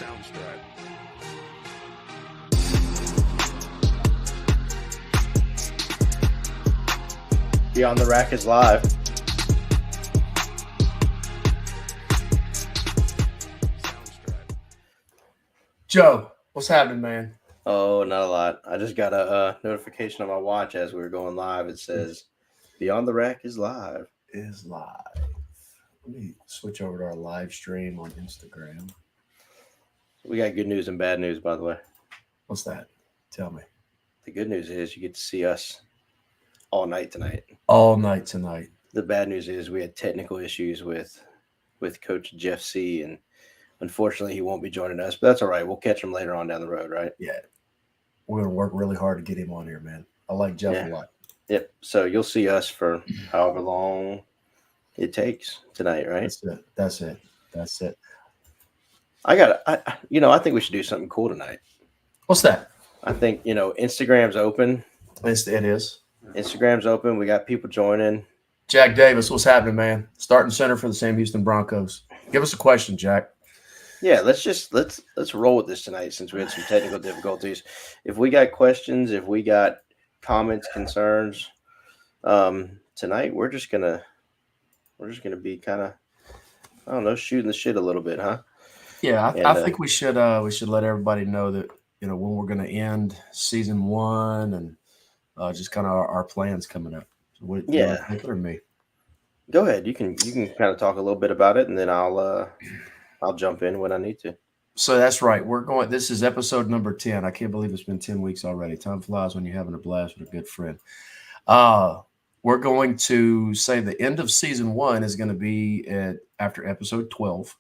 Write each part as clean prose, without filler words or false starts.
Soundstripe. Beyond the Rack is live. Soundstripe. Joe, what's happening, man? Oh, not a lot. I just got a notification on my watch as we were going live. It says, Beyond the Rack is live. Is live. Let me switch over to our live stream on Instagram. We got good news and bad news, by the way. What's that? Tell me. The good news is you get to see us all night tonight. All night tonight. The bad news is we had technical issues with Coach Jeff C. And unfortunately, he won't be joining us. But that's all right. We'll catch him later on down the road, right? Yeah. We're going to work really hard to get him on here, man. I like Jeff Yeah. a lot. Yep. So you'll see us for however long it takes tonight, right? That's it. I think we should do something cool tonight. What's that? I think, Instagram's open. It is. Instagram's open. We got people joining. Jack Davis, what's happening, man? Starting center for the Sam Houston Broncos. Give us a question, Jack. Yeah, let's roll with this tonight since we had some technical difficulties. If we got questions, if we got comments, concerns, tonight we're just gonna be kind of, I don't know, shooting the shit a little bit, huh? Yeah, I think we should let everybody know that when we're going to end season 1 and just kind of our plans coming up. So what, you wanna take it or me? Go ahead. You can kind of talk a little bit about it, and then I'll jump in when I need to. So that's right. This is episode number 10. I can't believe it's been 10 weeks already. Time flies when you're having a blast with a good friend. We're going to say the end of season 1 is going to be after episode 12.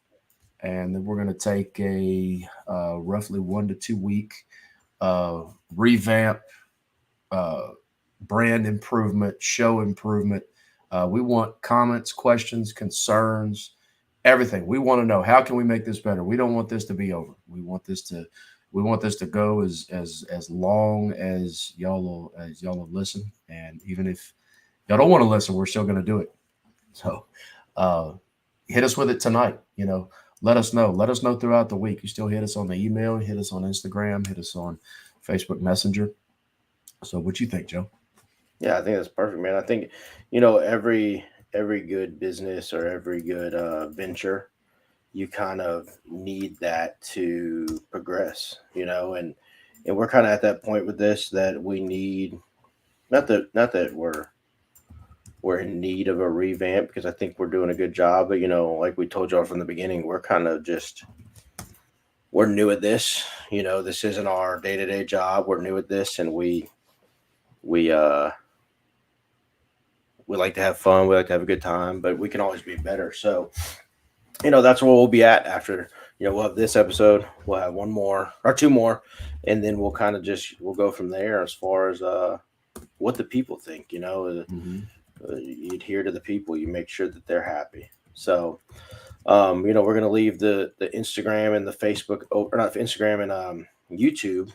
And then we're going to take a roughly 1 to 2 week revamp, brand improvement, show improvement. We want comments, questions, concerns, everything. We want to know, how can we make this better? We don't want this to be over. We want this to go as long as y'all will listen. And even if y'all don't want to listen, we're still going to do it. So hit us with it tonight. Let us know. Let us know throughout the week. You still hit us on the email, hit us on Instagram, hit us on Facebook Messenger. So what you think, Joe? Yeah, I think that's perfect, man. I think, every good business or every good venture, you kind of need that to progress, and we're kind of at that point with this that we need, not that we're in need of a revamp, because I think we're doing a good job. But, like we told y'all from the beginning, we're kind of we're new at this. This isn't our day-to-day job. We're new at this, and we like to have fun. We like to have a good time, but we can always be better. So, that's where we'll be at after, we'll have this episode. We'll have one more or two more, and then we'll kind of we'll go from there as far as what the people think, Mm-hmm. You adhere to the people, you make sure that they're happy. So, we're going to leave the Instagram and the Facebook, or not Instagram and YouTube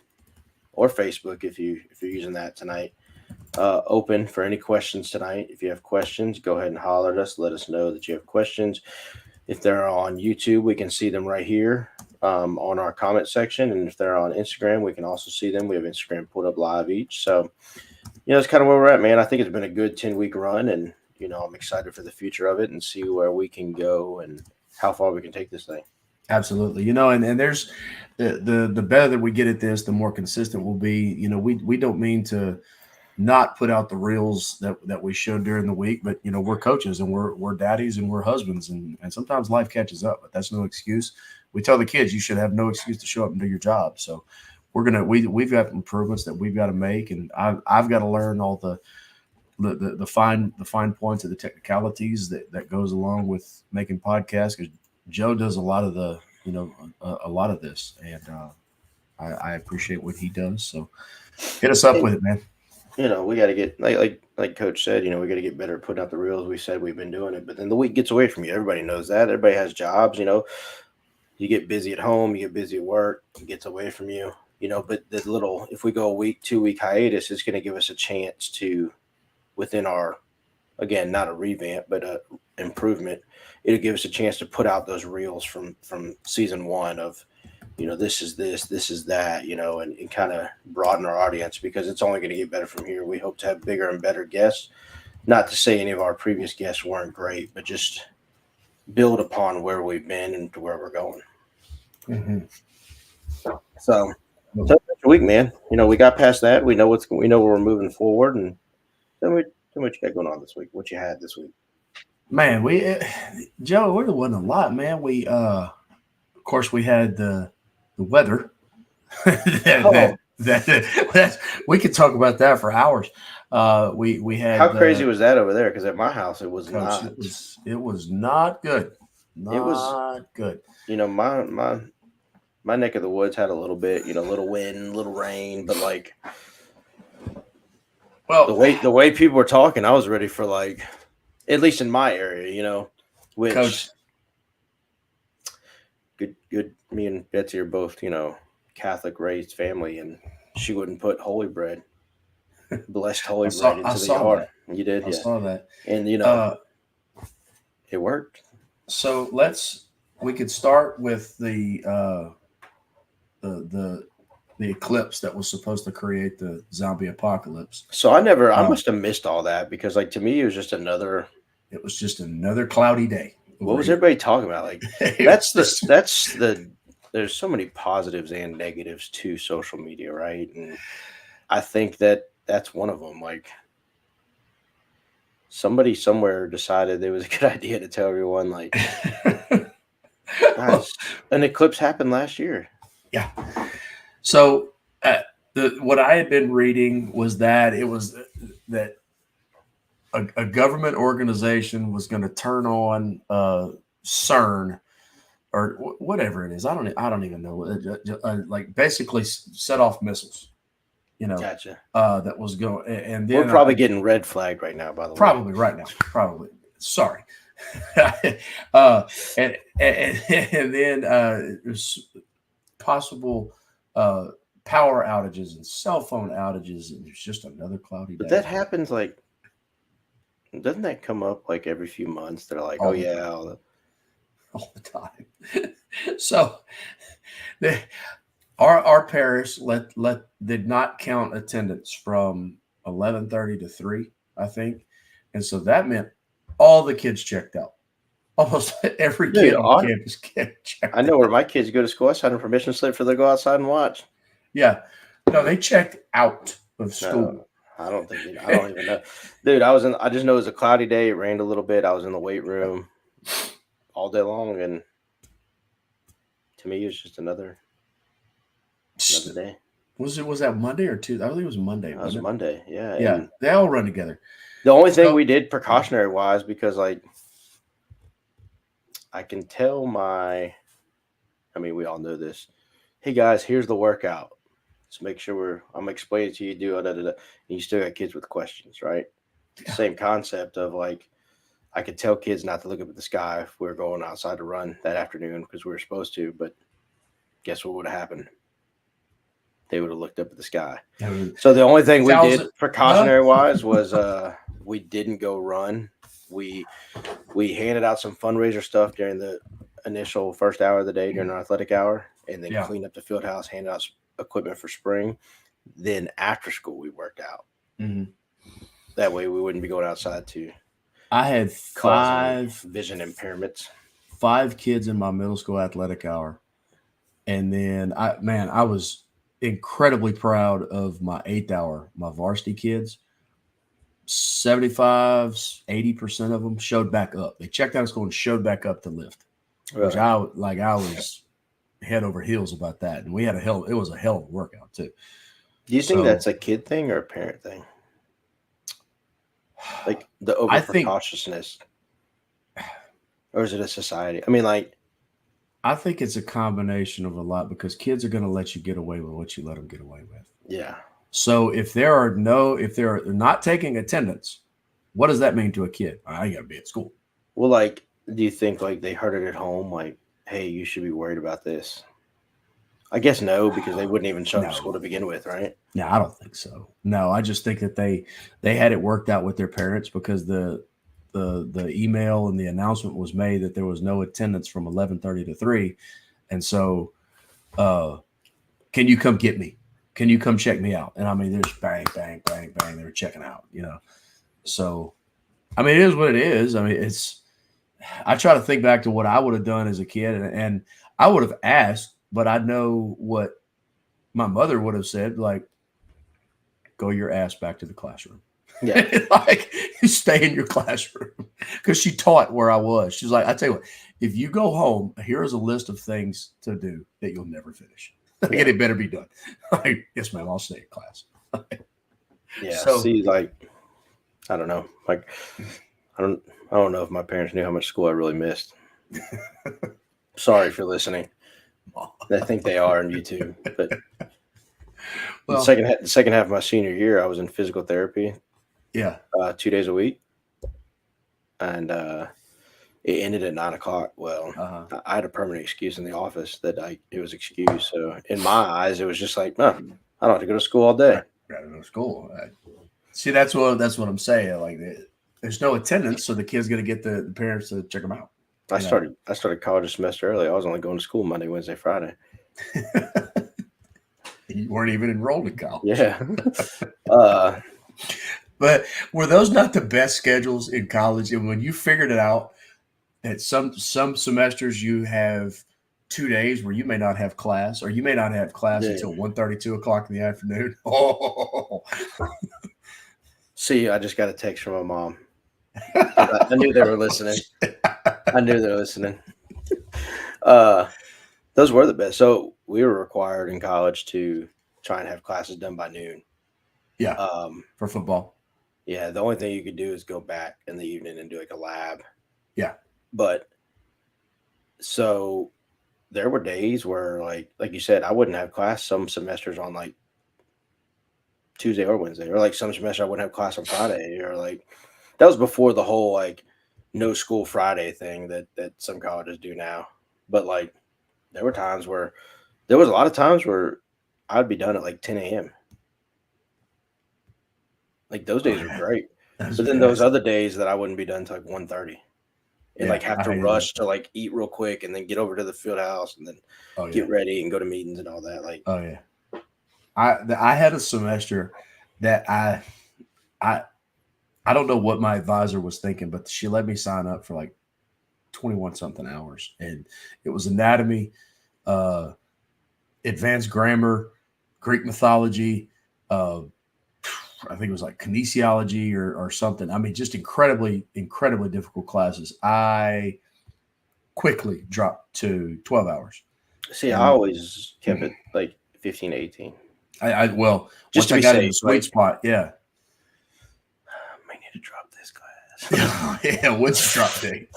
or Facebook, if you're using that tonight, open for any questions tonight. If you have questions, go ahead and holler at us. Let us know that you have questions. If they're on YouTube, we can see them right here on our comment section. And if they're on Instagram, we can also see them. We have Instagram pulled up live each. So, it's kind of where we're at, man. I think it's been a good 10-week run, and, I'm excited for the future of it and see where we can go and how far we can take this thing. Absolutely. And there's the better that we get at this, the more consistent we'll be. We don't mean to not put out the reels that we show during the week, but we're coaches and we're daddies and we're husbands, and sometimes life catches up, but that's no excuse. We tell the kids you should have no excuse to show up and do your job. So we've got improvements that we've got to make, and I've got to learn all the fine points of the technicalities that goes along with making podcasts, because Joe does a lot of a lot of this, and I appreciate what he does. So hit us up with it, man. We got to get, like Coach said, we got to get better at putting out the reels. We said we've been doing it, but then the week gets away from you. Everybody knows that. Everybody has jobs, You get busy at home, you get busy at work, it gets away from you, But if we go a week, 2-week hiatus, it's going to give us a chance to, within our, again, not a revamp, but a improvement. It'll give us a chance to put out those reels from season 1 of, this is this is that, and kind of broaden our audience because it's only going to get better from here. We hope to have bigger and better guests. Not to say any of our previous guests weren't great, but just build upon where we've been and to where we're going. Mm-hmm. So that's a week, man. We got past that. We know where we're moving forward, and then what you got going on this week? What you had this week? Man, Joe, it wasn't a lot, man. Of course, we had the weather. We could talk about that for hours. We had how crazy was that over there? Because at my house, it was Coach, not. It was not good. It was Not good. My neck of the woods had a little bit, little wind, little rain, but like, well, the way people were talking, I was ready for like, at least in my area, which Coach, good. Me and Betsy are both, Catholic raised family, and she wouldn't put holy bread, blessed holy bread into the yard. That. You did, I saw that, and it worked. So we could start with the eclipse that was supposed to create the zombie apocalypse. So I must have missed all that because, like, to me, it was just another cloudy day. What was everybody talking about? Like, that's the. There's so many positives and negatives to social media, right? And I think that's one of them. Like, somebody somewhere decided it was a good idea to tell everyone, like, guys, an eclipse happened last year. Yeah. So what I had been reading was that it was that a government organization was going to turn on CERN or whatever it is. I don't even know. Like basically set off missiles. Gotcha. That was going, and then we're probably getting red flagged right now. By the way, probably right now. Probably. Sorry. And then there's possible power outages and cell phone outages, and it's just another cloudy day. But that happens like, doesn't that come up like every few months? They're like, all the time. So our parish did not count attendance from 11:30 to 3, I think, and so that meant all the kids checked out. Almost every kid on campus checked out. I know where my kids go to school. I signed a permission slip for them to go outside and watch. Yeah, no, they checked out of school. No, I don't even know, dude. I just know it was a cloudy day. It rained a little bit. I was in the weight room all day long, and to me, it was just another day. Was that Monday or Tuesday? I think it was Monday. It was Monday. Yeah. Yeah. And they all run together. The only thing we did precautionary wise, because like I can tell we all know this. Hey guys, here's the workout. Just make sure I'm explaining to you, and you still got kids with questions, right? Yeah. Same concept of like, I could tell kids not to look up at the sky if we were going outside to run that afternoon because we were supposed to, but guess what would have happened? They would have looked up at the sky. So the only thing we did precautionary wise was we didn't go run. We handed out some fundraiser stuff during the initial first hour of the day during our athletic hour, and then cleaned up the field house, handed out equipment for spring. Then after school, we worked out. Mm-hmm. That way we wouldn't be going outside to. I had 5 vision impairments. 5 kids in my middle school athletic hour. And then I was incredibly proud of my 8th hour, my varsity kids. 75-80% of them showed back up. They checked out of school and showed back up to lift. Right. Which I was head over heels about that. And it was a hell of a workout too. Do you think that's a kid thing or a parent thing? Like the over precautiousness, or is it a society? I think it's a combination of a lot because kids are going to let you get away with what you let them get away with. Yeah. So if they're not taking attendance, what does that mean to a kid? I got to be at school. Well, like, do you think like they heard it at home? Like, hey, you should be worried about this. I guess no, because they wouldn't even show up to school to begin with, right? No, I don't think so. No, I just think that they had it worked out with their parents because the email and the announcement was made that there was no attendance from 11:30 to 3, and so Can you come get me? Can you come check me out? And I mean, there's bang, bang, bang, bang. They're checking out, you know. So, I mean, it is what it is. I mean, I try to think back to what I would have done as a kid, and I would have asked, but I know what my mother would have said, like, go your ass back to the classroom. Yeah. Like, you stay in your classroom, because she taught where I was. She's like, I tell you what, if you go home, here's a list of things to do that you'll never finish. Like, Yeah. it better be done. Like, yes, ma'am, I'll stay in class. Yeah. So- See, like, I don't know. Like, I don't know if my parents knew how much school I really missed. Sorry if you're listening. I think they are on YouTube. But Well, the second half of my senior year, I was in physical therapy yeah. 2 days a week, and it ended at 9 o'clock. Well, Uh-huh. I had a permanent excuse in the office that it was excused. So in my eyes, it was just like, no, I don't have to go to school all day. Rather than school. See, that's what I'm saying. Like, there's no attendance, so the kid's gonna get the parents to check them out. I started college a semester early. I was only going to school Monday, Wednesday, Friday. You weren't even enrolled in college. Yeah. But were those not the best schedules in college? And when you figured it out, that some semesters you have 2 days where you may not have class, or you may not have class Yeah. until 1:30, 2 o'clock in the afternoon. Oh, See, I just got a text from my mom. I knew they were listening. I knew they were listening. Those were the best. So we were required in college to try and have classes done by noon. yeah, Um, for football. yeah, the only thing you could do is go back in the evening and do like a lab. Yeah. But so there were days where, like you said, I wouldn't have class some semesters on like Tuesday or Wednesday, or like some semester I wouldn't have class on Friday, or like that was before the whole like no school Friday thing that some colleges do now. But like there was a lot of times where I'd be done at like 10 a.m. Like those days were great. That's But then bad. those other days that I wouldn't be done till like 1:30. And Yeah, like have I to hated rush to like eat real quick and then get over to the field house and then Oh yeah. get ready and go to meetings and all that. Like, Oh yeah. I had a semester that I don't know what my advisor was thinking, but she let me sign up for like 21 something hours, and it was anatomy, advanced grammar, Greek mythology, I think it was like kinesiology or something. I mean, just incredibly difficult classes. I quickly dropped to 12 hours. see, I always kept it like 15 to 18. Well, Just once to I be got in the safe, sweet like- spot, yeah. I might need to drop this class. Yeah, what's the drop date?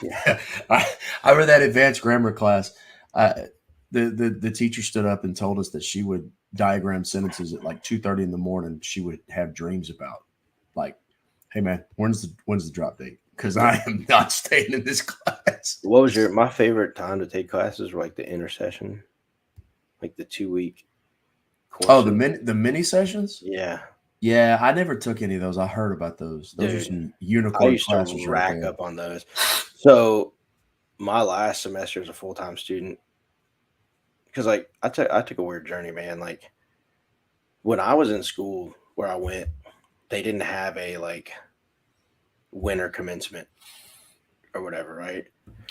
Yeah. I read that advanced grammar class. The teacher stood up and told us that she would diagram sentences at like 2:30 in the morning. She would have dreams about, like, hey man, when's the drop date? Because I am not staying in this class. What was my favorite time to take classes were like the intercession, like the 2 week courses. Oh, the mini sessions? Yeah. Yeah, I never took any of those. I heard about those. Those are Dude, some I unicorn used classes to right rack there. up on those. So my last semester as a full-time student, because like I took a weird journey, man. Like when I was in school where I went, they didn't have a like winter commencement or whatever, right?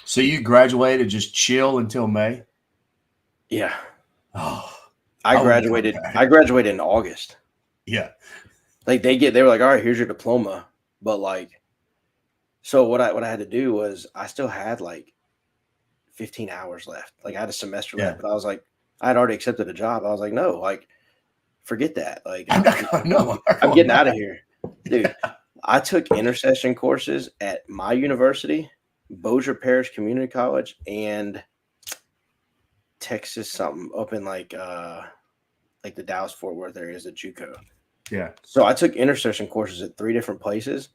So you graduated, just chill until May? Yeah. Oh, I I wouldn't graduated. come back. I graduated in August. yeah. Like they were like, all right, here's your diploma. But like, so what I had to do was I still had like 15 hours left. Like I had a semester Yeah. left, but I was like, I had already accepted a job. I was like, no, like forget that. Like I'm not going, no, I'm getting out of here. Dude, I took intercession courses at my university, Bossier Parish Community College, and Texas something up in like the Dallas Fort Worth area is a JUCO. Yeah. So I took intercession courses at 3 different places,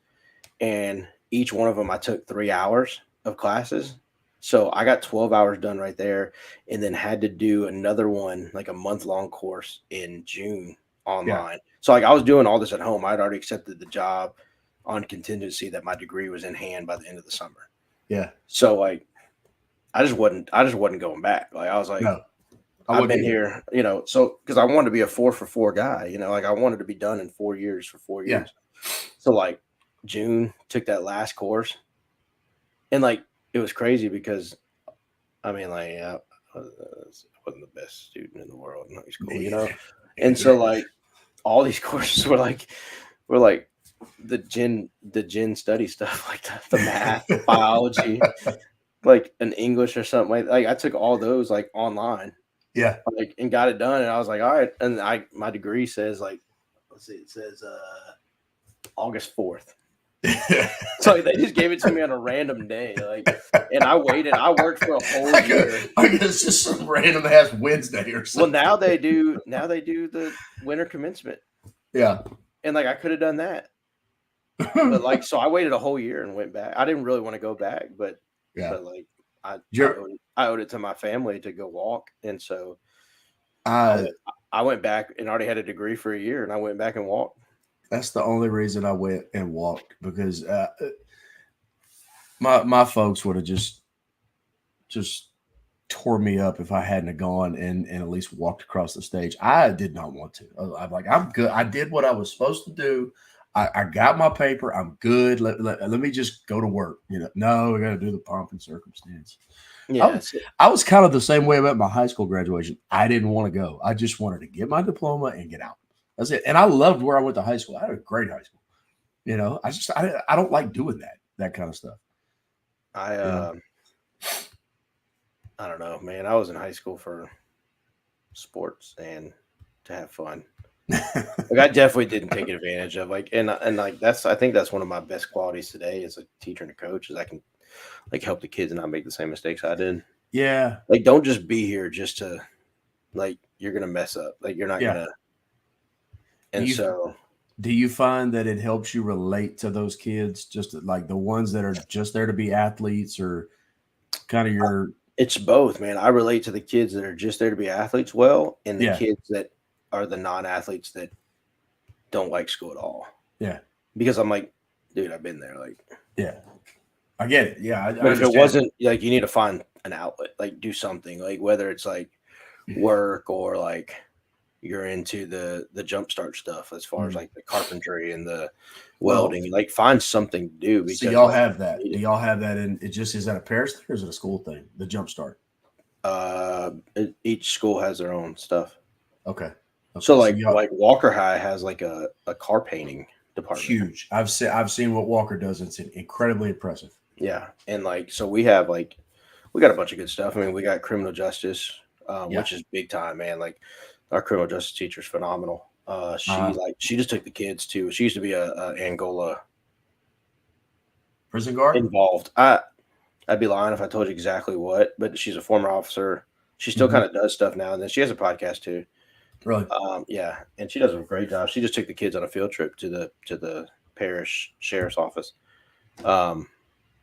and each one of them I took 3 hours of classes. So I got 12 hours done right there, and then had to do another one, like a month-long course in June online. So like I was doing all this at home. I'd already accepted the job on contingency that my degree was in hand by the end of the summer. Yeah. So like I just wasn't going back. Like I was like, No. I've been here, so because I wanted to be a 4-for-4 guy, like I wanted to be done in 4 years for 4 Yeah. years. So like June took that last course, and like it was crazy because I mean like I wasn't the best student in the world in high school, and so like all these courses were like the gen study stuff, like the math, the biology, like an English or something like I took all those like online, Yeah. like and got it done, and I was like, all right, and my degree says like, let's see, it says August 4th. So like, they just gave it to me on a random day, like, and I waited. I worked for a whole year. Like it's just some random ass Wednesday or Well, something. now they do the winter commencement, Yeah. and like I could have done that, but like so I waited a whole year and went back. I didn't really want to go back, but like I owed it to my family to go walk, and so I went back and already had a degree for a year, and I went back and walked. That's the only reason I went and walked, because my folks would have just tore me up if I hadn't gone and at least walked across the stage. I did not want to. I'm like, I'm good. I did what I was supposed to do. I got my paper. I'm good. Let me just go to work. No, we got to do the pomp and circumstance. Yeah, I was kind of the same way about my high school graduation. I didn't want to go. I just wanted to get my diploma and get out. That's it. And I loved where I went to high school. I had a great high school. I don't like doing that kind of stuff. I don't know, man. I was in high school for sports and to have fun. Like I definitely didn't take advantage of and like I think that's one of my best qualities today as a teacher and a coach is I can like help the kids and not make the same mistakes I did. Yeah. Like don't just be here just to like you're gonna mess up. Like you're not gonna. And do you find that it helps you relate to those kids, just like the ones that are just there to be athletes, or kind of your? It's both, man. I relate to the kids that are just there to be athletes and the kids that are the non-athletes that don't like school at all. Yeah. Because I'm like, dude, I've been there. Like, yeah, I get it. Yeah. But if it wasn't like, you need to find an outlet, like do something, like whether it's like work or like you're into the jumpstart stuff as far as like the carpentry and the welding, like find something to do. Because so y'all have that. Do y'all have that in it? Just is that a Paris thing or is it a school thing? The jumpstart. Each school has their own stuff. Okay. So like Walker High has like a car painting department. Huge. I've seen what Walker does. It's incredibly impressive. Yeah, and like so we got a bunch of good stuff. I mean, we got criminal justice, which is big time, man. Like our criminal justice teacher is phenomenal. She just took the kids to. She used to be a Angola prison guard involved. I'd be lying if I told you exactly what, but she's a former officer. She still kind of does stuff now, and then she has a podcast too. Really? Yeah, and she does a great job. She just took the kids on a field trip to the parish sheriff's office.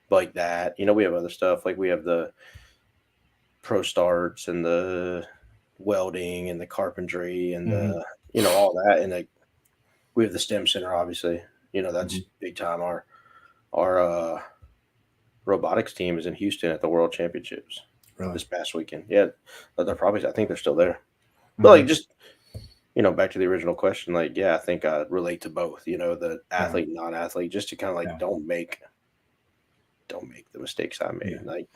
Like that, we have other stuff. Like we have the pro starts and the welding and the carpentry and the all that, and like we have the STEM center, obviously. That's big time. Our robotics team is in Houston at the World Championships this past weekend. Yeah, but I think they're still there. But like just back to the original question, like I think I relate to both. The athlete and non-athlete, just to kind of like don't make the mistakes I made. Like,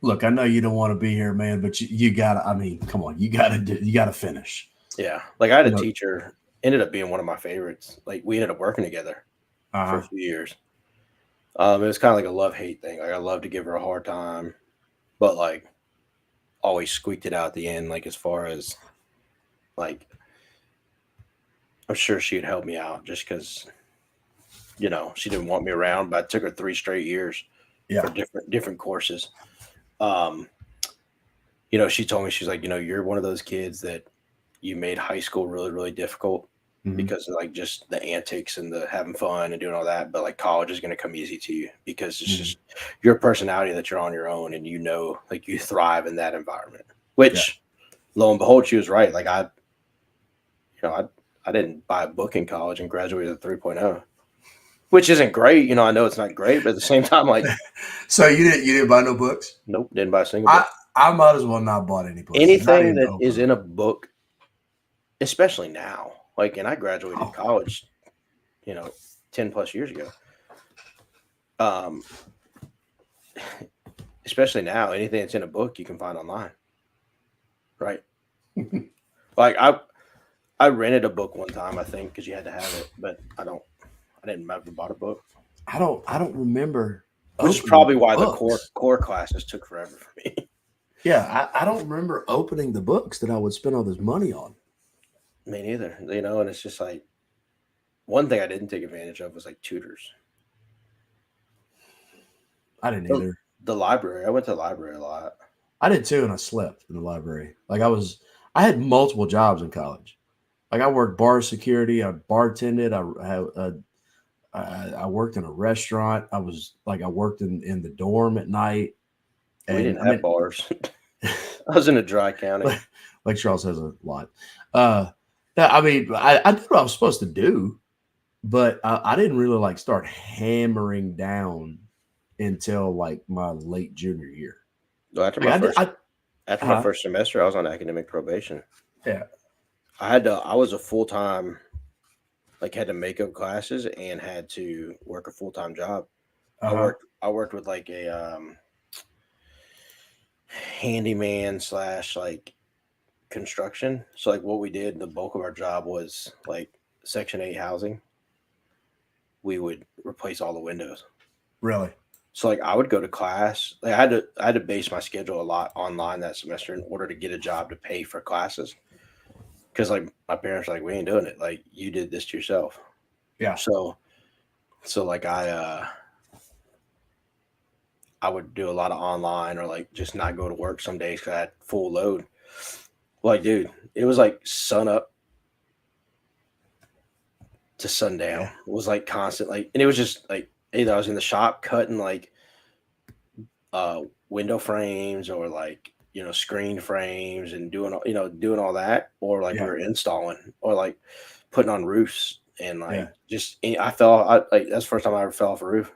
look, I know you don't want to be here, man, but you gotta. I mean, come on, you gotta finish. Yeah, like I had a teacher, ended up being one of my favorites. Like we ended up working together for a few years. It was kind of like a love-hate thing. Like I loved to give her a hard time, but like always squeaked it out at the end. Like as far as like, I'm sure she'd help me out just because, she didn't want me around. But I took her 3 straight years. For different courses. She told me, she's like, you're one of those kids that you made high school really, really difficult because of like just the antics and the having fun and doing all that. But like college is going to come easy to you because it's just your personality that you're on your own and like you thrive in that environment, which lo and behold, she was right. Like I didn't buy a book in college and graduated at 3.0. Which isn't great, I know it's not great, but at the same time, like. So you didn't buy no books? Nope, didn't buy a single book. I might as well not bought any books. Not anything even that open is them. in a book, especially now, like, and I graduated Oh. college, 10 plus years ago. Especially now, anything that's in a book you can find online, right? Like I rented a book one time, I think, because you had to have it, but I didn't ever bought a book, I don't remember. which is opening probably why the books. core classes took forever for me. Yeah, I don't remember opening the books that I would spend all this money on. Me neither, and it's just like one thing I didn't take advantage of was like tutors. I didn't The, either. the library, I went to the library a lot. I did too, and I slept in the library. Like I had multiple jobs in college. Like I worked bar security, I bartended, I worked in a restaurant. I worked in the dorm at night, We and didn't I have mean, bars. I was in a dry county. like Charles has a lot. Yeah, I mean, I did what I was supposed to do, but I didn't really like start hammering down until like my late junior year. Well, after Like my I did, first after my uh, first semester, I was on academic probation. yeah, I was a full time, like, had to make up classes and had to work a full time job. uh-huh. I worked with like a handyman slash like construction. So like what we did, the bulk of our job was like Section 8 housing. We would replace all the windows. Really. So like I would go to class. Like I had to base my schedule a lot online that semester in order to get a job to pay for classes. Because like my parents were like, we ain't doing it. Like you did this to yourself. Yeah. So like I would do a lot of online or like just not go to work some days because I had full load. Like, dude, it was like sun up to sundown. Yeah. It was like constant, like, and it was just like either I was in the shop cutting like window frames or like screen frames and doing all that, or like we Yeah. were installing or like putting on roofs and Yeah. like like that's the first time I ever fell off a roof.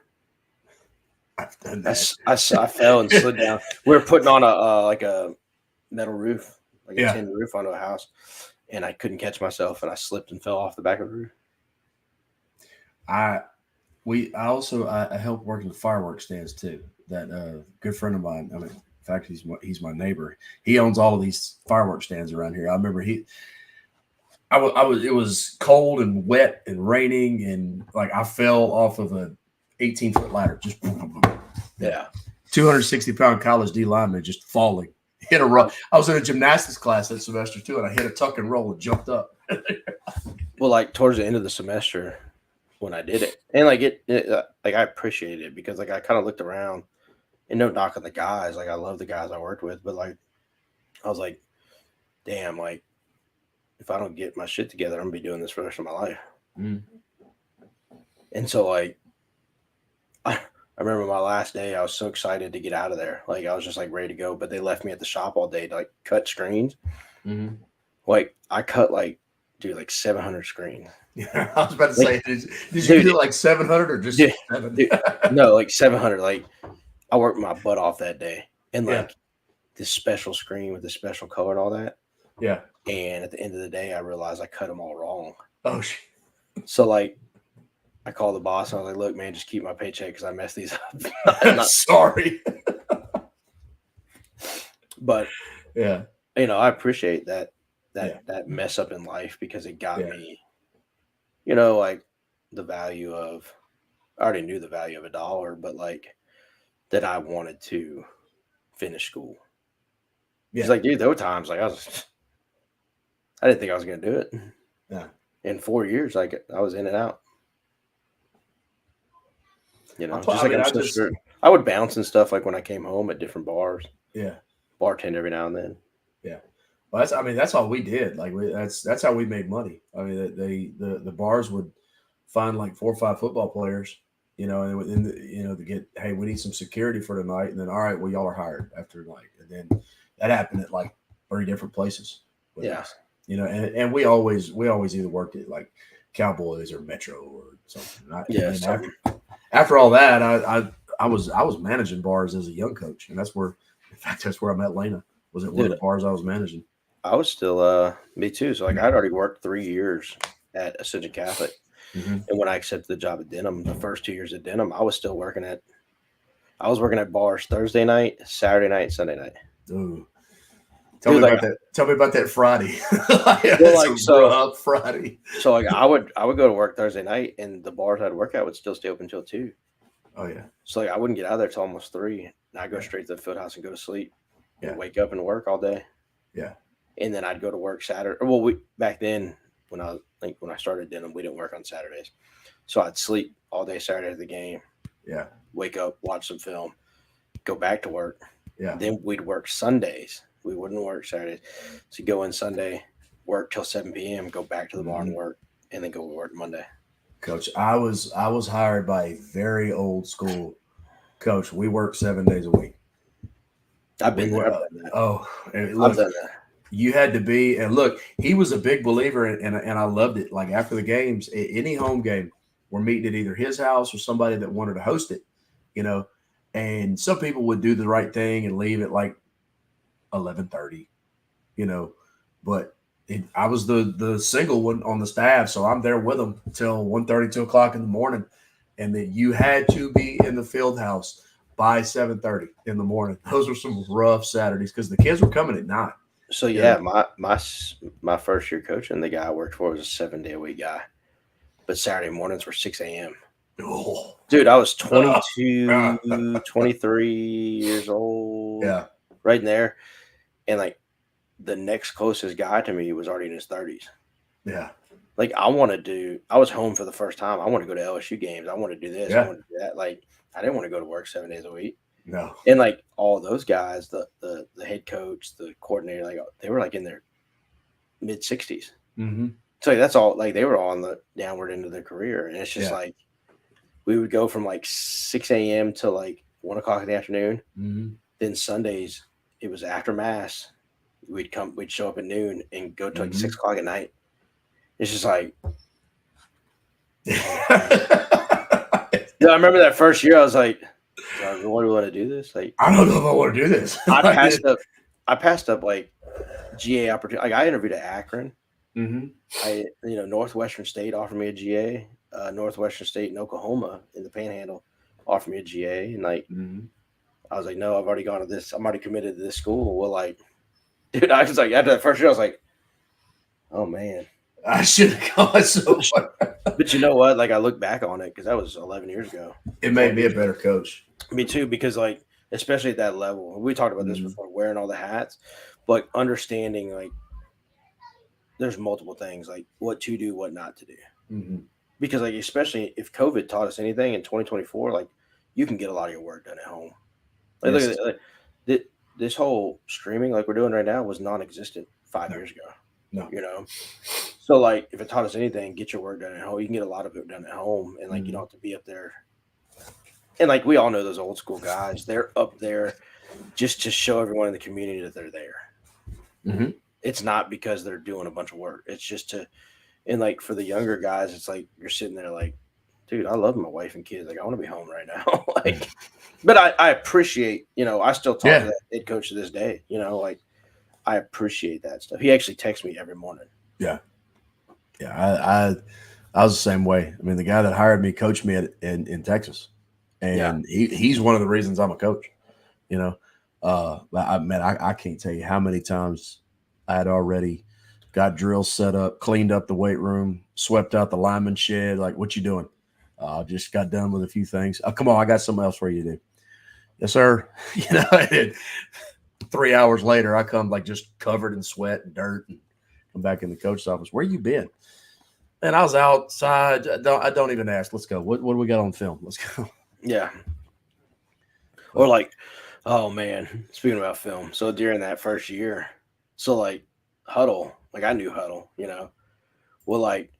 I've done that. I fell and slid down. We were putting on like a metal roof, like a Yeah. tin roof onto a house, and I couldn't catch myself, and I slipped and fell off the back of the roof. I help work in the fireworks stands too. That good friend of mine. I mean, in fact, he's my neighbor. He owns all of these fireworks stands around here. I remember it was cold and wet and raining, and like I fell off of a 18-foot ladder. Just Yeah. 260-pound college D lineman just falling. Hit a roll. I was in a gymnastics class that semester too, and I hit a tuck and roll and jumped up. Well, like towards the end of the semester when I did it, and like like I appreciated it because like I kind of looked around, and no knock on the guys. Like I love the guys I worked with, but like I was like, damn, like if I don't get my shit together, I'm gonna be doing this for the rest of my life. Mm. And so like I remember my last day, I was so excited to get out of there. Like I was just like ready to go, but they left me at the shop all day to like cut screens. Mm-hmm. Like I cut like 700 screens. Yeah, I was about to say, did you dude, do like 700 or just 7? No, like 700. Like I worked my butt off that day, and like Yeah. this special screen with the special color and all that. Yeah. And at the end of the day, I realized I cut them all wrong. Oh shit. So like I called the boss and I was like, "Look, man, just keep my paycheck because I messed these up." Sorry. But Yeah. I appreciate that mess up in life because it got me, like the value of. I already knew the value of $1, but like that I wanted to finish school. It's like, dude, there were times like I didn't think I was going to do it. Yeah. In 4 years, like I was in and out. I would bounce and stuff like when I came home at different bars. Yeah. Bartend every now and then. Yeah. Well, that's all we did. Like that's how we made money. I mean, the bars would find like 4 or 5 football players, and to get, hey, we need some security for tonight, and then all right, well, y'all are hired after tonight, and then that happened at like 30 different places. Yeah. Us, and we always either worked at like Cowboys or Metro or something. After all that, I was managing bars as a young coach, and that's where In fact, that's where I met Lena. Was at one of Dude, the bars I was managing. I was still me too. So like I'd already worked 3 years at Ascension Catholic. Mm-hmm. And when I accepted the job at Denham, the first 2 years at Denham, I was working at bars Thursday night, Saturday night, Sunday night. Ooh. Tell Dude, me like, about that. Tell me about that Friday. well, That's like a so, rough Friday. so like I would go to work Thursday night, and the bars I'd work at would still stay open until 2. Oh yeah. So like I wouldn't get out of there till almost 3. And I'd go Yeah. straight to the field house and go to sleep, and Yeah. wake up and work all day. Yeah. And then I'd go to work Saturday. Well, we back then when I started Denham, we didn't work on Saturdays, so I'd sleep all day Saturday at the game. Yeah. Wake up, watch some film, go back to work. Yeah. Then we'd work Sundays. We wouldn't work Saturdays. So go in Sunday, work till 7 p.m., go back to the bar and work, and then go to work Monday. Coach, I was hired by a very old school coach. We work 7 days a week. I've been there. I've done that. Oh, and I've look, done that. you had to be, and look, he was a big believer, and I loved it. Like after the games, any home game, we're meeting at either his house or somebody that wanted to host it, you know. And some people would do the right thing and leave at like 11:30, you know. But I was the single one on the staff, so I'm there with them till 1:30, 2 o'clock in the morning, and then you had to be in the field house by 7:30 in the morning. Those were some rough Saturdays because the kids were coming at 9. So yeah, my first year coaching, the guy I worked for was a 7-day-a-week guy, but Saturday mornings were 6 a.m. Oh. Dude, I was 22, 23 years old. Yeah. Right in there. And like the next closest guy to me was already in his 30s. Yeah. Like I was home for the first time. I want to go to LSU games. I want to do this. Yeah. I want to do that. Like I didn't want to go to work 7 days a week. No. And like all those guys, the head coach, the coordinator, like they were like in their mid 60s. Mm-hmm. So that's all. Like they were all on the downward end of their career, and it's just like we would go from like 6 a.m. to like 1 o'clock in the afternoon. Mm-hmm. Then Sundays it was after mass. We'd show up at noon and go to like 6 o'clock at night. It's just like, I remember that first year. I was like, do I really want to do this? Like, I don't know if I want to do this. I passed up like GA opportunity. Like I interviewed at Akron. Mm-hmm. Northwestern State offered me a GA. Northwestern State in Oklahoma in the Panhandle offered me a GA, and like I was like, no, I've already gone to this. I'm already committed to this school. Well, like, dude, I was like, after that first year, I was like, oh man, I should have gone so far. But you know what? Like I look back on it because that was 11 years ago. It made me a better coach. Me too, because like especially at that level, we talked about this before, wearing all the hats, but understanding like there's multiple things like what to do, what not to do. Mm-hmm. Because like especially if COVID taught us anything in 2024, like you can get a lot of your work done at home. Like look at it, this whole streaming like we're doing right now was non-existent 5 years ago. No. So like if it taught us anything, get your work done at home. You can get a lot of it done at home, and like you don't have to be up there. And like we all know those old school guys, they're up there just to show everyone in the community that they're there. Mm-hmm. It's not because they're doing a bunch of work. It's just and like for the younger guys, it's like you're sitting there like, dude, I love my wife and kids. Like I want to be home right now. Like, but I appreciate, I still talk to that head coach to this day. Like I appreciate that stuff. He actually texts me every morning. Yeah. I was the same way. I mean, the guy that hired me coached me in Texas, and he's one of the reasons I'm a coach. I can't tell you how many times I had already got drills set up, cleaned up the weight room, swept out the lineman shed. Like, what you doing? Just got done with a few things. Oh, come on, I got something else for you to do. Yes, sir. And 3 hours later, I come like just covered in sweat and dirt, and come back in the coach's office. Where you been? And I was outside. I don't even ask. Let's go. What do we got on film? Let's go. Yeah. Or like, oh man, speaking about film. So during that first year, so like huddle, like I knew huddle, well, like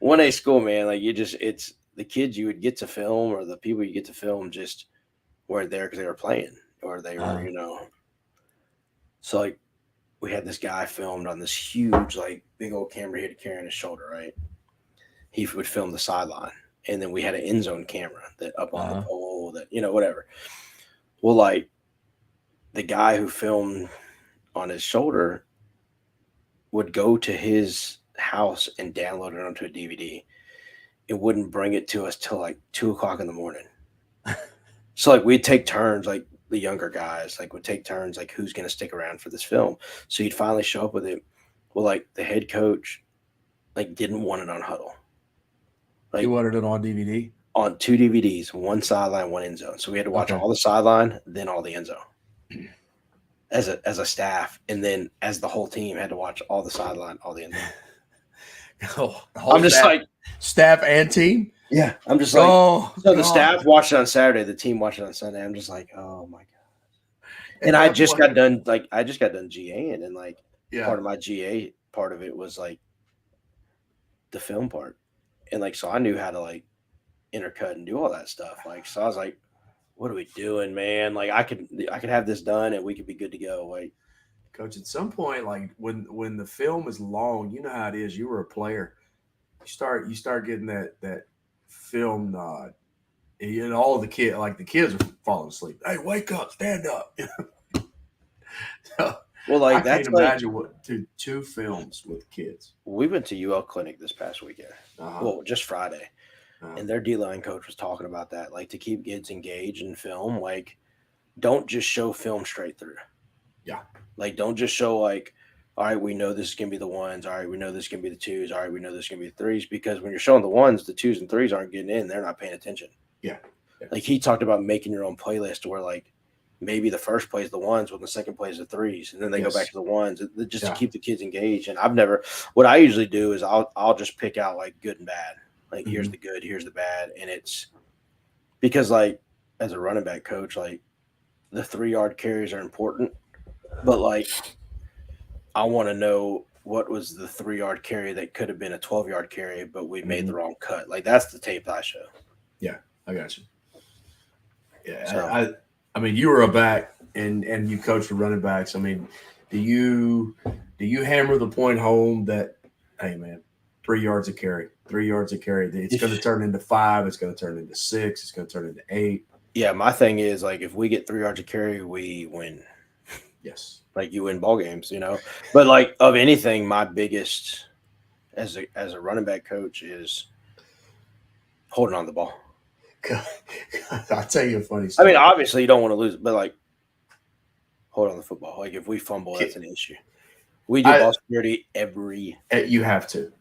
1A school, man, like it's the kids you would get to film or the people you get to film just weren't there because they were playing or they were, So like we had this guy filmed on this huge, like big old camera he had to carry on his shoulder, right? He would film the sideline. And then we had an end zone camera that up on the pole that, whatever. Well, like the guy who filmed on his shoulder would go to his house and download it onto a DVD. It wouldn't bring it to us till like 2 o'clock in the morning. So like we'd take turns, like the younger guys, like would take turns, like who's gonna stick around for this film. So you'd finally show up with it. Well, like the head coach, like didn't want it on huddle. He Like wanted it on DVD. on 2 DVDs, one sideline, one end zone. So we had to watch Okay. all the sideline, then all the end zone. As a staff, and then as the whole team had to watch all the sideline, all the end zone. Oh, I'm just like, staff and team. yeah, I'm just like, Oh, so the God. staff watched it on Saturday, the team watched it on Sunday. I'm just like, oh my god. And At I that just point- got done, like I just got done GAing, and like Yeah. part of my GA part of it was like the film part, and like so I knew how to like intercut and do all that stuff. Like so I was like, what are we doing, man? Like I could have this done, and we could be good to go. Like. Coach, at some point, like when the film is long, you know how it is. You were a player. You start getting that film nod. And all of the kids, like the kids are falling asleep. Hey, wake up, stand up. So, Well, like I that's can't like imagine what two films with kids. we went to UL Clinic this past weekend. Uh-huh. Well, just Friday. And their D-line coach was talking about that, like to keep kids engaged in film, like don't just show film straight through. Yeah. Like don't just show like, all right, we know this is gonna be the ones, all right, we know this is gonna be the twos, all right, we know this is gonna be the threes, because when you're showing the ones, the twos and threes aren't getting in, they're not paying attention. Yeah. Like he talked about making your own playlist where like maybe the first play is the ones, when the second play is the threes, and then they go back to the ones, just to keep the kids engaged. And what I usually do is I'll just pick out like good and bad. Like here's the good, here's the bad. And it's because like as a running back coach, like the 3-yard carries are important, but like I want to know what was the 3-yard carry that could have been a 12-yard carry, but we made the wrong cut. Like that's the tape I show. Yeah, I got you. Yeah, So, I mean, you were a back and you coached the running backs. I mean, do you hammer the point home that, hey man, 3 yards a carry, 3 yards a carry. It's going to turn into 5. It's going to turn into 6. It's going to turn into 8. Yeah, my thing is like if we get 3 yards a carry, we win. Yes. Like you win ball games, you know. But like of anything, my biggest as a running back coach is holding on to the ball. I'll tell you a funny story. I mean, obviously you don't want to lose, but like hold on the football. Like if we fumble, that's an issue. We do ball security every. You have to.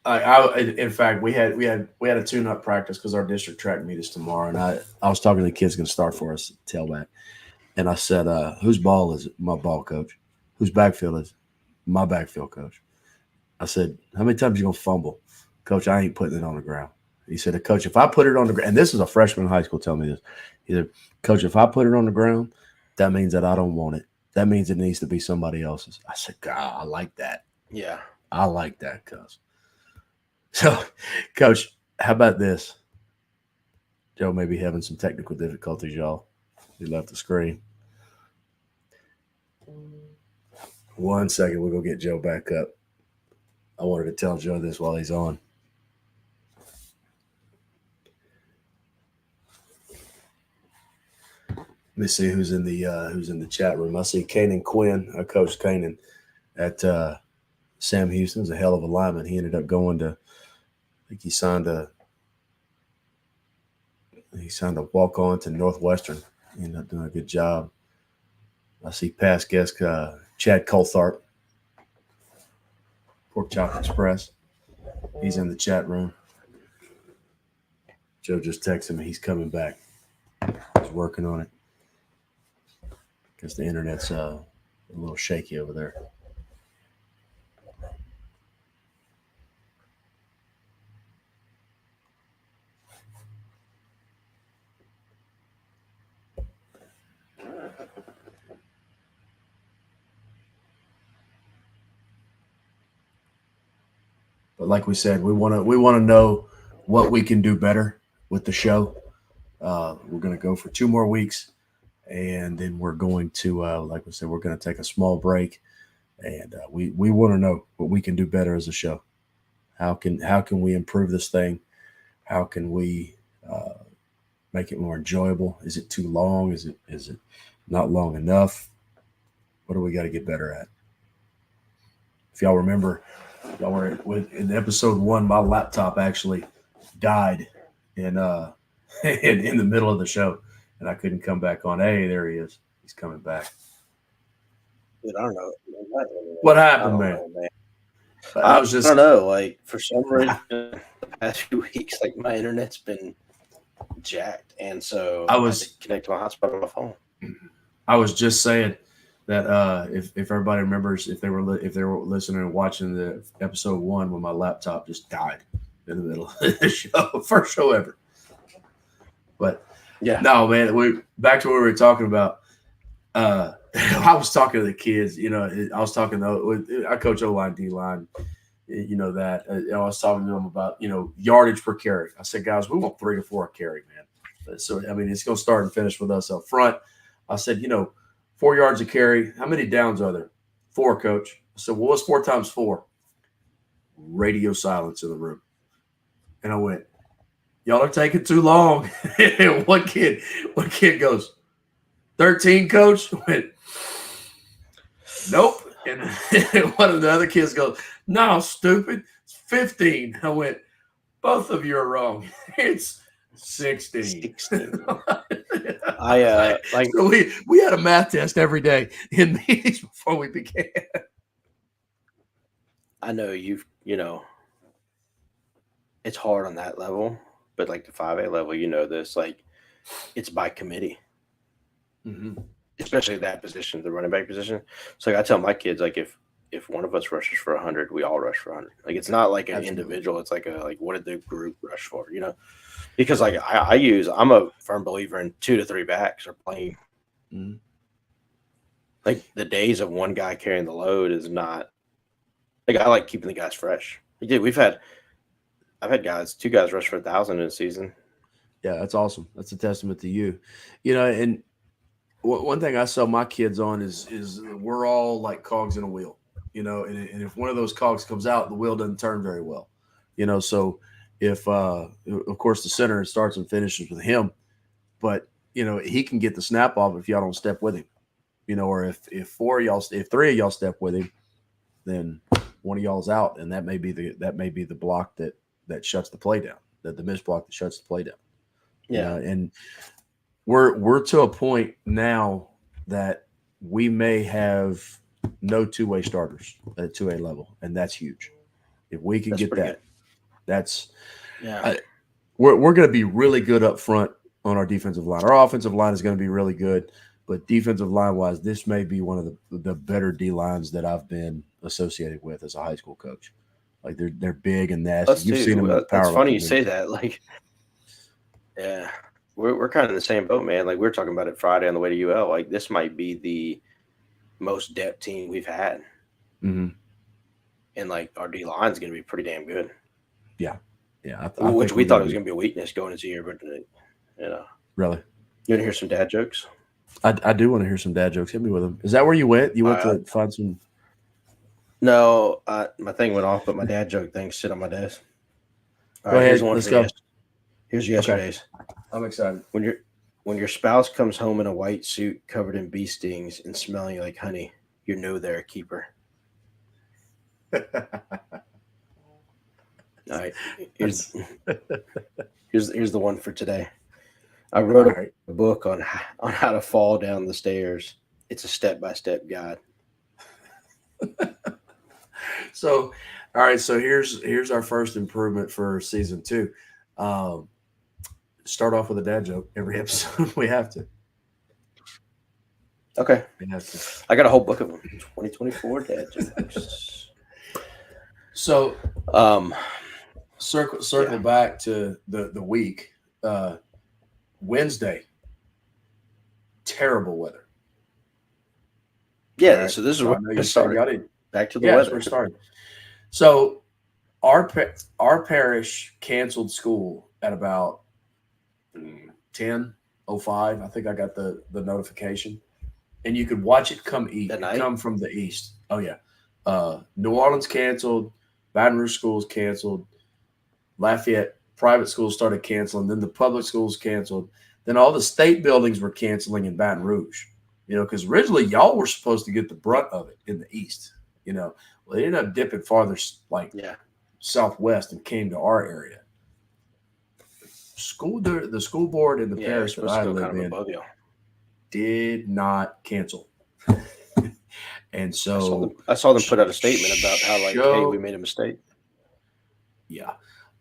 In fact, we had a tune-up practice because our district track meet is tomorrow, and I was talking to the kids going to start for us tailback, and I said, "Whose ball is it? My ball coach. Whose backfield is it? My backfield coach." I said, "How many times you gonna fumble, coach? I ain't putting it on the ground." He said, "Coach, if I put it on the ground," and this is a freshman in high school telling me this, he said, "Coach, if I put it on the ground, that means that I don't want it. That means it needs to be somebody else's." I said, "God, I like that. Yeah, I like that, cuz." So, Coach, how about this? Joe may be having some technical difficulties, y'all. He left the screen. 1 second, we'll go get Joe back up. I wanted to tell Joe this while he's on. Let me see who's in the chat room. I see Kanan Quinn, Coach Kanan at Sam Houston's a hell of a lineman. He ended up going to, I think he signed a walk on to Northwestern. He ended up doing a good job. I see past guest Chad Coltharp, Pork Chop Express. He's in the chat room. Joe just texted me. He's coming back. He's working on it because the internet's a little shaky over there. But like we said, we want to know what we can do better with the show. We're going to go for 2 more weeks, and then we're going to, like we said, we're going to take a small break, and we want to know what we can do better as a show. How can we improve this thing? How can we make it more enjoyable? Is it too long? Is it not long enough? What do we got to get better at? If y'all remember, y'all were in episode 1. My laptop actually died in in the middle of the show, and I couldn't come back on. Hey, there he is. He's coming back. Dude, I don't know. What I happened, don't man? know, man. I was I just don't know. Like for some reason, the past few weeks, like my internet's been jacked, and so I I had to was connect to my hotspot on my phone. I was just saying that if everybody remembers, if they were listening and watching the episode 1 when my laptop just died in the middle of the show, first show ever. But Yeah, no, man, we back to what we were talking about. I was talking to the kids. I was talking to I coach O line, D line. That I was talking to them about yardage per carry. I said, guys, we want 3 to 4 a carry, man. So I mean, it's going to start and finish with us up front. I said, 4 yards a carry. How many downs are there? 4, coach. I said, well, what's 4 times 4? Radio silence in the room. And I went, y'all are taking too long. And one kid goes, 13, coach? I went, nope. And one of the other kids goes, no, stupid. It's 15. I went, both of you are wrong. It's 16. 16. I like. So we had a math test every day in meetings before we began. I know it's hard on that level, but like the 5A level, this, like it's by committee, especially that position, the running back position. So like I tell my kids, like if one of us rushes for 100, we all rush for 100. Like it's not like an individual. It's like what did the group rush for? Because like I'm a firm believer in 2 to 3 backs are playing. Mm-hmm. Like the days of one guy carrying the load is not. Like I like keeping the guys fresh. Like, dude, I've had 2 guys rush for 1,000 in a season. Yeah, that's awesome. That's a testament to you. And one thing I sell my kids on is we're all like cogs in a wheel. And if one of those cogs comes out, the wheel doesn't turn very well. So if of course the center starts and finishes with him, but he can get the snap off if y'all don't step with him. Or if 3 of y'all step with him, then one of y'all's out, and that may be the block that shuts the play down, the miss block that shuts the play down. Yeah. And we're to a point now that we may have no 2-way starters at 2A level, and that's huge. If we can get that, that's we're going to be really good up front on our defensive line. Our offensive line is going to be really good, but defensive line wise, this may be one of the better D lines that I've been associated with as a high school coach. Like they're big and nasty. You've seen them in the power. That's funny you say that. Like, yeah, we're kind of in the same boat, man. Like we were talking about it Friday on the way to UL. Like this might be the most depth team we've had, and like our D line is going to be pretty damn good. Yeah. Which we thought it was going to be a weekness going into the year, but really. You want to hear some dad jokes? I do want to hear some dad jokes. Hit me with them. Is that where you went? You went to find some? No, my thing went off, but my dad joke thing sit on my desk. All go right, ahead. here's one Let's for go. Here's yesterday's. Okay. I'm excited. When your spouse comes home in a white suit covered in bee stings and smelling like honey, you know they're a keeper. All right, here's the one for today. I wrote a book on how to fall down the stairs. It's a step-by-step guide. So, all right. So here's our first improvement for season 2. Start off with a dad joke every episode. We have to. Okay. We have to. I got a whole book of them. 2024 dad jokes. So, circle back to the week. Wednesday, terrible weather. Yeah. Right. So this is where we started. Back to the weather. We're starting. So our parish canceled school at about 10:05. I think I got the notification, and you could watch it come from the east. Oh yeah, New Orleans canceled, Baton Rouge schools canceled, Lafayette private schools started canceling. Then the public schools canceled. Then all the state buildings were canceling in Baton Rouge. Because originally y'all were supposed to get the brunt of it in the East. Well, they ended up dipping farther, like southwest, and came to our area. The school board in the parish that I live in did not cancel. And so I saw them put out a statement about how, like, hey, we made a mistake. Yeah.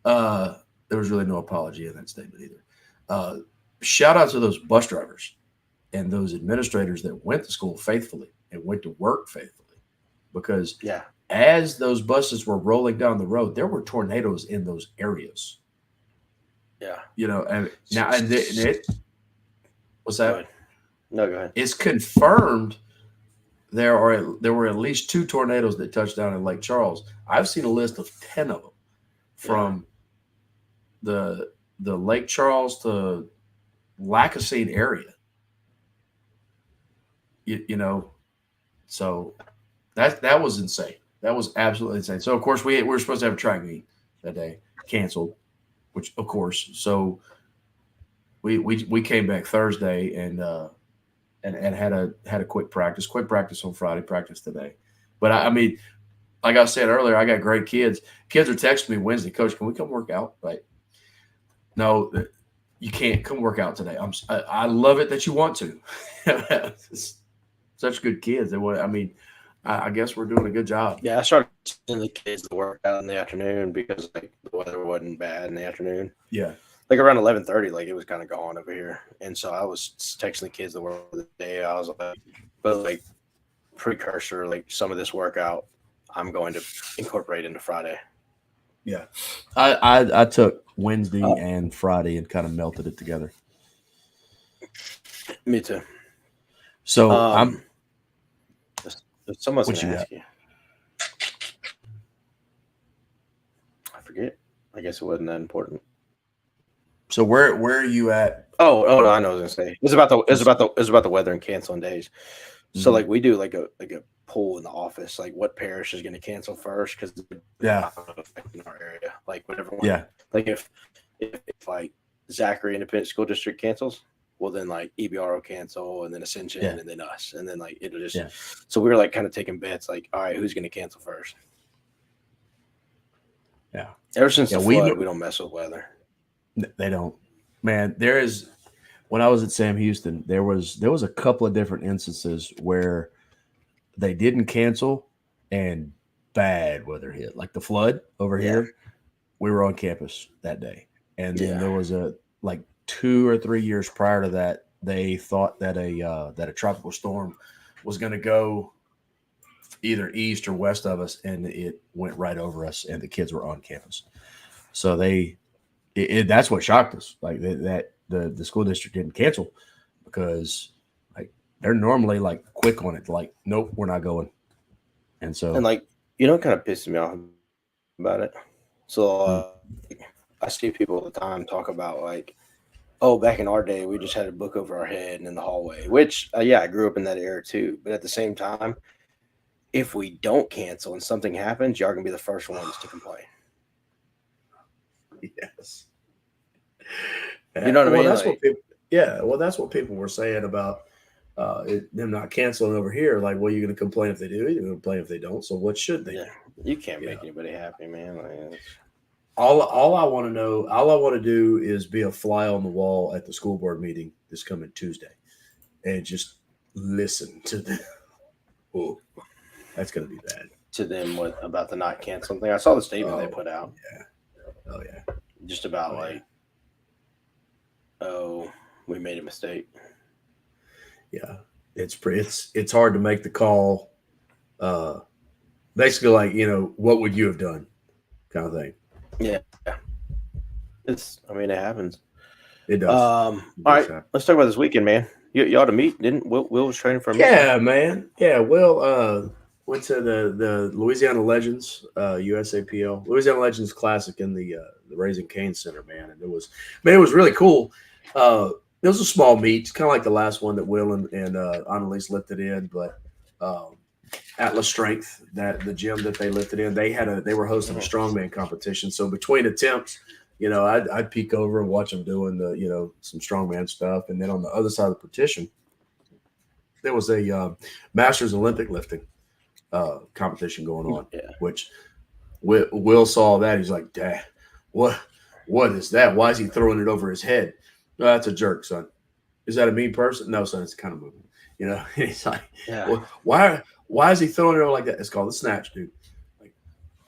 There was really no apology in that statement either. Shout out to those bus drivers and those administrators that went to school faithfully and went to work faithfully, because as those buses were rolling down the road, there were tornadoes in those areas. Yeah. And now what's that? No, go ahead. It's confirmed there were at least 2 tornadoes that touched down in Lake Charles. I've seen a list of 10 of them from the Lake Charles to Lacassine area. So that was insane. That was absolutely insane. So of course we were supposed to have a track meet that day, canceled, which of course. So we came back Thursday and had a quick practice on Friday, practice today. But I mean, like I said earlier, I got great kids. Kids are texting me Wednesday, Coach, can we come work out? Like, no, you can't come work out today. I love it that you want to. Such good kids. I guess we're doing a good job. Yeah, I started sending the kids to work out in the afternoon because, like, the weather wasn't bad in the afternoon. Yeah. Like around 11:30, like, it was kind of gone over here. And so I was texting the kids to work the day. I was like, but like precursor, like some of this workout, I'm going to incorporate into Friday. Yeah. I took Wednesday and Friday and kind of melted it together. Me too. So someone's going to ask you. I forget. I guess it wasn't that important. So where are you at? Oh no, I know what I was gonna say. It's about the weather and canceling days. So like we do like a poll in the office, like what parish is gonna cancel first, because in our area, like whatever one. Like if like Zachary Independent School District cancels, well then like EBR will cancel, and then Ascension, and then us, and then like it'll just. So we were like kind of taking bets, like, all right, who's gonna cancel first? Yeah. Ever since the flood, we don't mess with weather. They don't, man. When I was at Sam Houston, there was a couple of different instances where they didn't cancel and bad weather hit, like the flood over here. We were on campus that day, and then there was like 2 or 3 years prior to that, they thought that a tropical storm was going to go either east or west of us, and it went right over us, and the kids were on campus. So that's what shocked us, like that the school district didn't cancel, because like they're normally like quick on it, like, nope, we're not going. And like, kind of pisses me off about it. So I see people all the time talk about like, oh, back in our day, we just had a book over our head and in the hallway, which I grew up in that era too. But at the same time, if we don't cancel and something happens, y'all gonna be the first ones to complain. Yes. You know what I mean? That's what people, that's what people were saying about them not canceling over here. Like, well, you're going to complain if they do, you're going to complain if they don't. So what should they do? You can't make anybody happy, man. Like, all I want to do is be a fly on the wall at the school board meeting this coming Tuesday and just listen to them. Oh, that's going to be bad. To them, what about the not canceling thing? I saw the statement they put out. Yeah. Oh yeah. Just about we made a mistake. Yeah, it's hard to make the call. Basically, like, what would you have done, kind of thing. Yeah. It happens. It does. All right, let's talk about this weekend, man. You ought to meet, didn't Will was training for a meeting. Yeah, man. Yeah, Will went to the Louisiana Legends USAPL Louisiana Legends Classic in the Raising Cane Center, man, and it was really cool. It was a small meet, kind of like the last one that Will and Annalise lifted in, but Atlas Strength, that the gym that they lifted in, they were hosting a strongman competition. So between attempts, I'd peek over and watch them doing some strongman stuff, and then on the other side of the partition, there was a Masters Olympic lifting competition going on, Yeah. which Will saw that. He's like, "Dad, what is that? Why is he throwing it over his head?" "No, that's a jerk, son." "Is that a mean person?" "No, son, it's kind of moving." He's like, Yeah. "Well, why is he throwing it over like that?" "It's called a snatch, dude."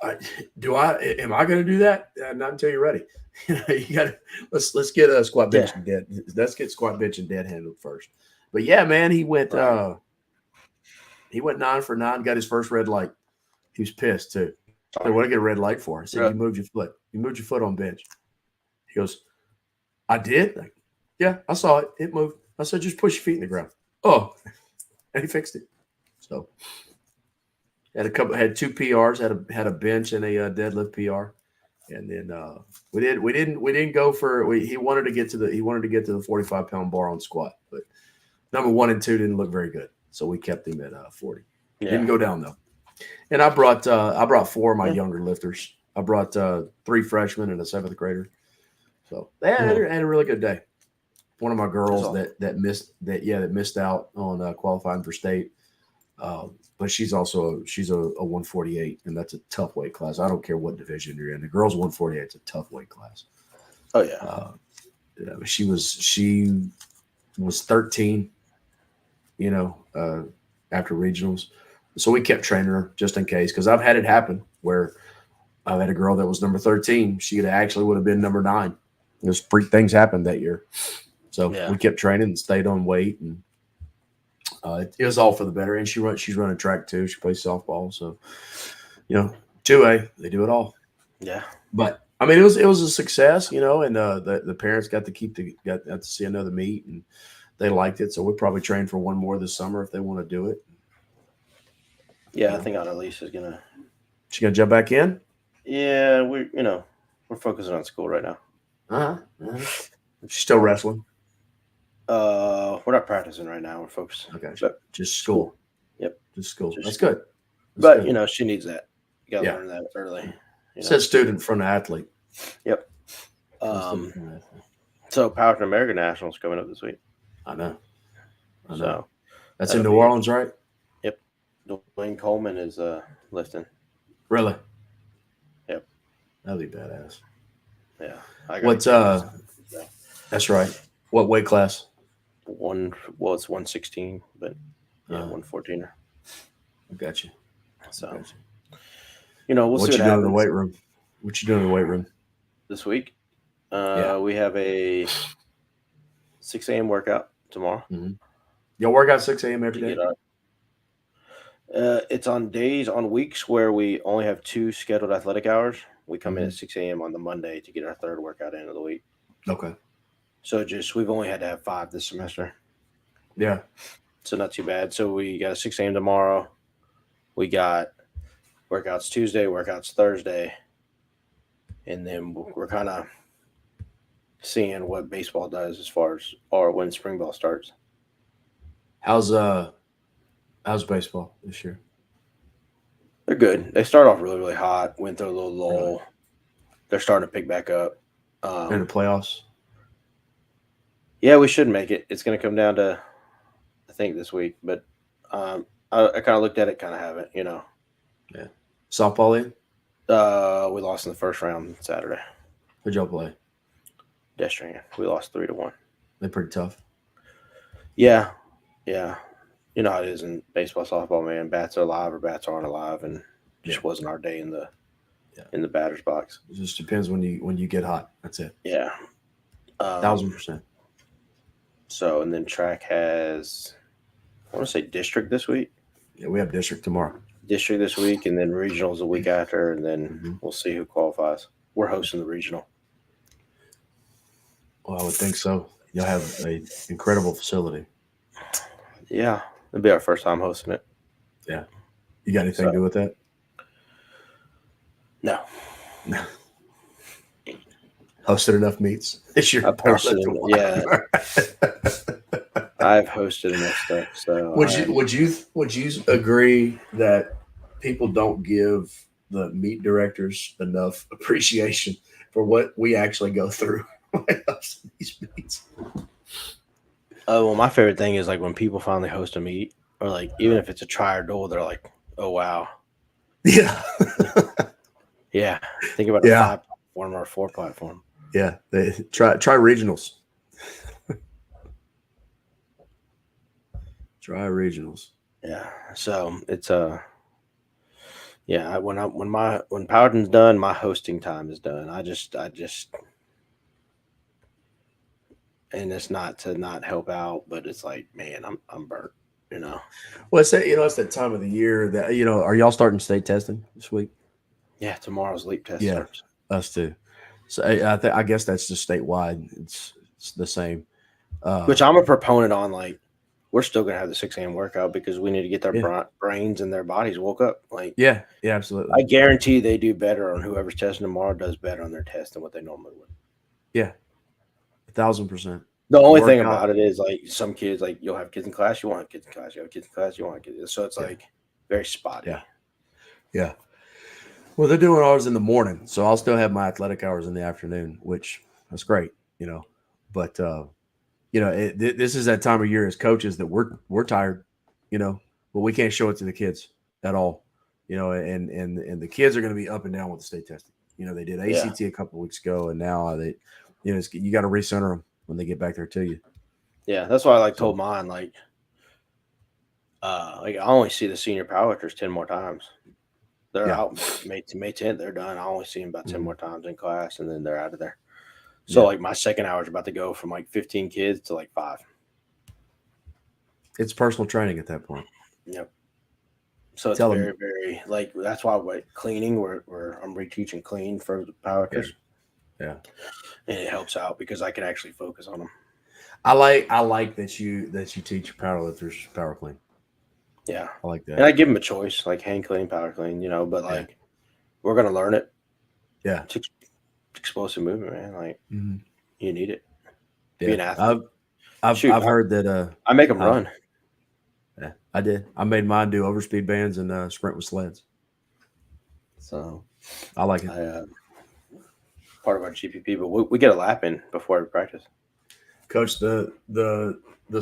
Like, am I going to do that? Not until you're ready. You got to let's get a squat bench and dead. Let's get squat bench and dead handled first. But yeah, man, he went 9 for 9, got his first red light. He was pissed too. So what did I get a red light for? I said, "You moved your foot. You moved your foot on bench." He goes, "I did?" Like, "Yeah, I saw it. It moved." I said, "Just push your feet in the ground." "Oh," and he fixed it. So had 2 PRs, had a bench and a deadlift PR, and then we didn't go for he wanted to get to the 45-pound bar on squat, but number 1 and 2 didn't look very good, so we kept him at 40. Yeah. Didn't go down though. And I brought 4 of my younger lifters. I brought 3 freshmen and a 7th grader. So they had a really good day. One of my girls that missed out on qualifying for state. But she's a 148, and that's a tough weight class. I don't care what division you're in. The girls 148 is a tough weight class. Oh yeah. She was 13, after regionals. So we kept training her just in case, because I've had it happen where I've had a girl that was number 13. She actually would have been number 9. Those freak things happened that year. So we kept training and stayed on weight, and it was all for the better. And she's running track too. She plays softball. So, 2A, they do it all. Yeah. But I mean, it was a success, and the parents got to see another meet, and they liked it. So we'll probably train for one more this summer if they want to do it. Yeah, I think Annalise is gonna. She gonna jump back in? Yeah, we're focusing on school right now. She's still wrestling. We're not practicing right now. We're focused. Okay, but just school. Yep, just school. That's good. But she needs that. You gotta learn that early. Said student from the athlete. Yep. So Powerlifting American Nationals coming up this week. I know. So that's in New Orleans, right? Yep. Dwayne Coleman is lifting. Really? Yep. That'd be badass. Yeah. What's That's right. What weight class? It's 116, but 114er. I got you. So we'll what see you doing in the weight room. What you doing in the weight room this week? We have a 6 a.m. workout tomorrow. Mm-hmm. Y'all work out 6 a.m. every day? It's on weeks where we only have 2 scheduled athletic hours. We come in at 6 a.m. on the Monday to get our 3rd workout in of the week. Okay. So we've only had to have 5 this semester. Yeah. So not too bad. So we got a 6 a.m. tomorrow. We got workouts Tuesday, workouts Thursday. And then we're kind of seeing what baseball does as far as when spring ball starts. How's baseball this year? They're good. They start off really, really hot, went through a little lull. Really? They're starting to pick back up. In the playoffs? Yeah, we should make it. It's going to come down to, I think, this week. But I kind of looked at it, kind of haven't, Yeah. Softball league? We lost in the first round Saturday. Who'd y'all play? Destrehan. We lost 3-1. They're pretty tough. Yeah. Yeah. You know how it is in baseball, softball, man. Bats are alive or bats aren't alive, and it just wasn't our day in the batter's box. It just depends when you get hot. That's it. Yeah. 1,000%. So, and then track has, I want to say district this week. Yeah, we have district tomorrow. District this week, and then regionals the week after, and then we'll see who qualifies. We're hosting the regional. Well, I would think so. You'll have an incredible facility. Yeah. It'll be our first time hosting it. Yeah. You got anything to do with that? No. Hosted enough meets this year. I've hosted I've hosted enough stuff. So would you agree that people don't give the meet directors enough appreciation for what we actually go through when it comes to these meets. Oh, well, my favorite thing is like when people finally host a meet, or like even if it's a try or duel, they're like, "Oh wow, Yeah. yeah." Think about a Yeah. 5 platform or a 4 platform. Yeah. They try regionals. Try regionals. Yeah, so it's yeah. When Powhatan's done, my hosting time is done. I just, and it's not to not help out, but it's like, man, I'm burnt, you know. Well, it's that, it's that time of the year that, are y'all starting state testing this week? Yeah, tomorrow's leap test Yeah, starts. us too. So I guess that's just statewide. It's the same. Which I'm a proponent on. Like, we're still gonna have the 6 a.m. workout because we need to get their Yeah. brains and their bodies woke up. Like, Yeah. Yeah. I Absolutely. guarantee they do better on whoever's testing tomorrow does better on their test than what they normally would. Yeah. 1,000%. The only thing Workout. about it is like some kids, like you'll have kids in class, you won't have kids in class, you have kids in class, you won't have kids. So it's Yeah. like very spotty. Yeah. Yeah. Well, they're doing ours in the morning, so I'll still have my athletic hours in the afternoon, which that's great. But this is that time of year as coaches that we're tired, but we can't show it to the kids at all, and the kids are going to be up and down with the state testing. They did Yeah. ACT a couple of weeks ago, and now you got to recenter them when they get back there to you. Yeah, that's why I told mine like I only see the senior powerlifters 10 more times. They're out May 10th. They're done. I only see them about 10 more times in class, and then they're out of there. So like my second hour is about to go from like 15 kids to like 5. It's personal training at that point. Yep. So it's very, very like that's why cleaning I'm reteaching clean for the powerlifters. Yeah. And it helps out because I can actually focus on them. I like that you teach powerlifters power clean. Yeah, I like that. And I give them a choice, like hand clean, power clean, but like we're gonna learn it. Yeah, it's explosive movement, man. Like you need it. Yeah. Be an athlete. I've heard that. I make them run. Yeah, I did. I made mine do overspeed bands and sprint with sleds. So I like it. Part of our GPP, but we get a lap in before every practice. Coach, the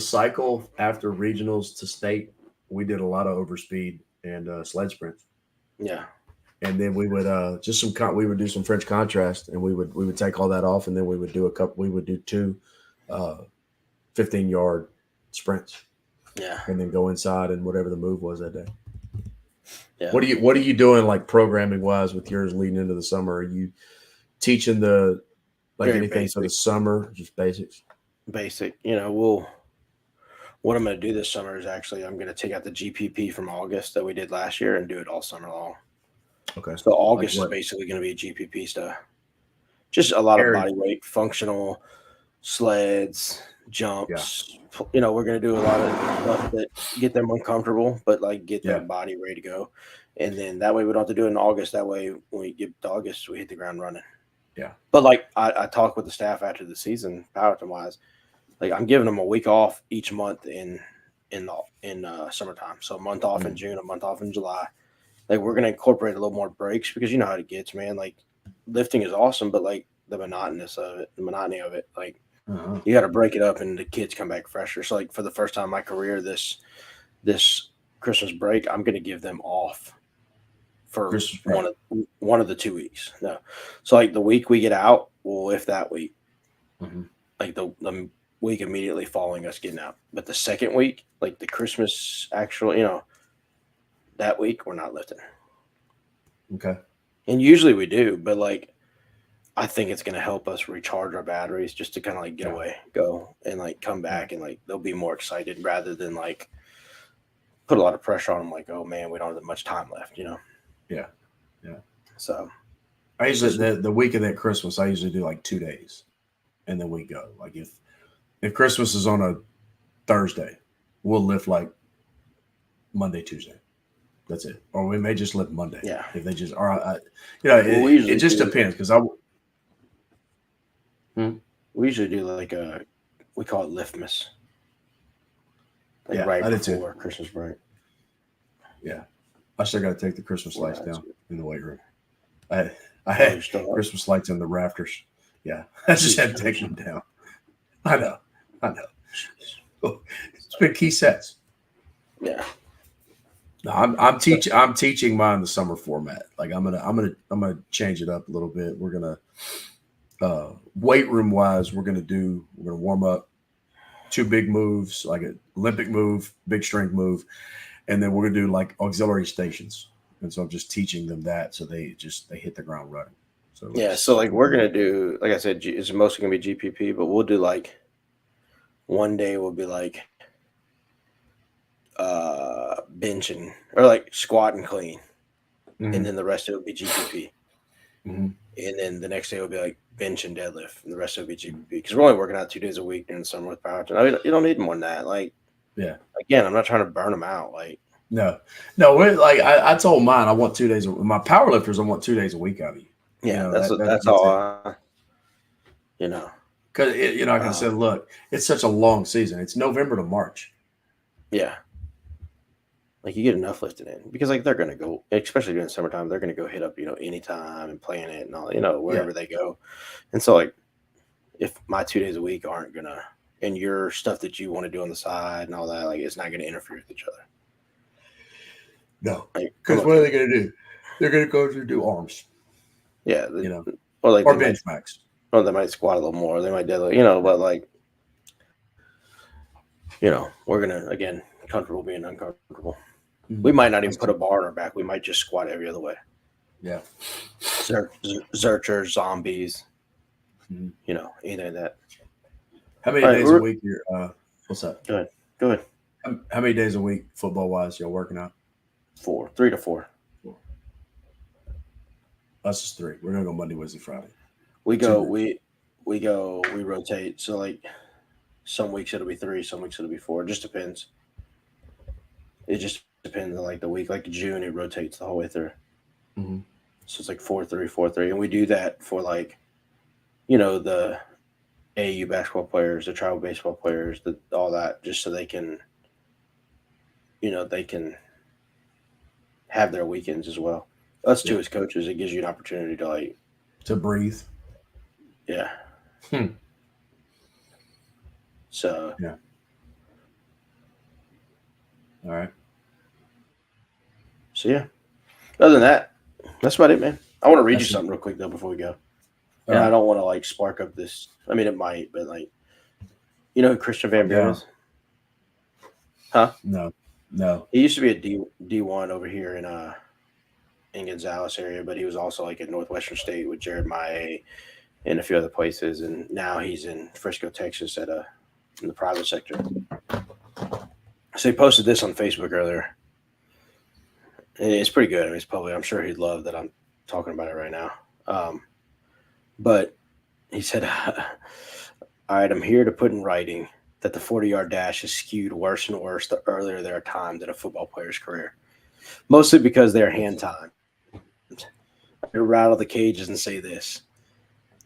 cycle after regionals to state, we did a lot of overspeed and sled sprints. Yeah. And then we would we would do some French contrast, and we would take all that off, and then we would do two 15-yard sprints. Yeah. And then go inside and whatever the move was that day. Yeah. What are you doing like programming wise with yours leading into the summer? Are you teaching anything basic for the summer, just basics? Basic. What I'm going to do this summer is actually I'm going to take out the GPP from August that we did last year and do it all summer long. Okay. So August is basically going to be GPP stuff. Just a lot of body weight, functional sleds, jumps. Yeah. We're going to do a lot of stuff that get them uncomfortable, but like get their body ready to go. And then that way we don't have to do it in August. That way when we get to August, we hit the ground running. Yeah. But like I talk with the staff after the season, powerlifting wise, like I'm giving them a week off each month in summertime. So a month off in June, a month off in July. Like we're gonna incorporate a little more breaks because you know how it gets, man. Like lifting is awesome, but like the monotony of it, like you got to break it up and the kids come back fresher. So like for the first time in my career, this Christmas break, I'm gonna give them off for one of the 2 weeks. No, so like the week we get out, we'll lift that week. Like the week immediately following us getting out, but the second week, like the Christmas actual, that week we're not lifting. Okay. And usually we do, but like I think it's going to help us recharge our batteries just to kind of like get away, go and like come back and like they'll be more excited rather than like put a lot of pressure on them. Like, oh man, we don't have that much time left, Yeah. Yeah. So I usually the week of that Christmas, I usually do like 2 days and then we go. Like if Christmas is on a Thursday, we'll lift like Monday, Tuesday. That's it. Or we may just lift Monday. Yeah. If they just are, it just depends because we usually do like we call it liftmas. Like right I did before too. Christmas break. Yeah. I still got to take the Christmas Well, lights that's down good. in the weight room. I Oh, had you're still up. Christmas lights in the rafters. Yeah, I just had to take them down. I know. Jeez. It's been key sets. Yeah. No, I'm teaching. I'm teaching mine the summer format. Like I'm gonna change it up a little bit. We're gonna weight room wise, we're gonna warm up 2 big moves, like an Olympic move, big strength move, and then we're gonna do like auxiliary stations. And so I'm just teaching them that, so they hit the ground running. So Yeah. it's So like we're gonna do, like I said, it's mostly gonna be GPP, but we'll do like one day will be like benching or like squat and clean, and Mhm, then the rest of it will be GPP, mhm. and then the next day will be like bench and deadlift, and the rest of it will be GPP because we're only working out 2 days a week during the summer with powerlifting. I mean, you don't need more than that. Like Yeah. again, I'm not trying to burn them out. Like No, no. We're like I told mine. I want 2 days. My power lifters, I want 2 days a week out of you. You yeah, know that's that's all. it. You know. Because like I said, Um, look, it's such a long season. It's November to March. yeah, like you get enough lifted in because like they're gonna go, especially during summertime, they're gonna go hit up anytime and playing it and all Yeah, wherever they go, and so like if my 2 days a week aren't gonna and your stuff that you want to do on the side and all that, like it's not gonna interfere with each other. no. Like I'm Because what okay are with they going to do? They're going to go to do arms, yeah, you know, or like or bench max. they might squat a little more, they might deadlift, but like we're gonna again comfortable being uncomfortable. We Mhm. might not even That's put a good. bar on our back. We might just squat every other way. Yeah. Zerchers, zombies, Mhm. anything like that. How many All right, days a we're week you're? What's that? go ahead. Go ahead. How many days a week football wise you're working out? 3 to 4. Us is 3. We're gonna go Monday, Wednesday, Friday. We 2 go. groups. We rotate. So like some weeks it'll be 3, some weeks it'll be 4. It just depends. It just depends on like the week. Like June, it rotates the whole way through. Hmm. So it's like 4-3, 4-3, and we do that for like the AU basketball players, the tribal baseball players, all that, just so they can have their weekends as well. Us Yeah. too as coaches, it gives you an opportunity to like, To breathe. yeah. Hmm. So Yeah. All right. so yeah. Other than that, that's about it, man. I want to read you That's it. something real quick though before we go, All and I right. don't want to like spark up this. I mean, it might, but like, you know who Christian Van Buren Yeah. is? Huh? No. No. He used to be a D1 over here in Gonzales area, but he was also like at Northwestern State with Jared Maye and a few other places, and now he's in Frisco, Texas, in the private sector. So he posted this on Facebook earlier, and it's pretty good. I mean, it's public. I'm sure he'd love that I'm talking about it right now. But he said, "All right, I'm here to put in writing that the 40-yard dash is skewed worse and worse the earlier they are timed in a football player's career, mostly because they are hand timed. I'm here to rattle the cages and say this: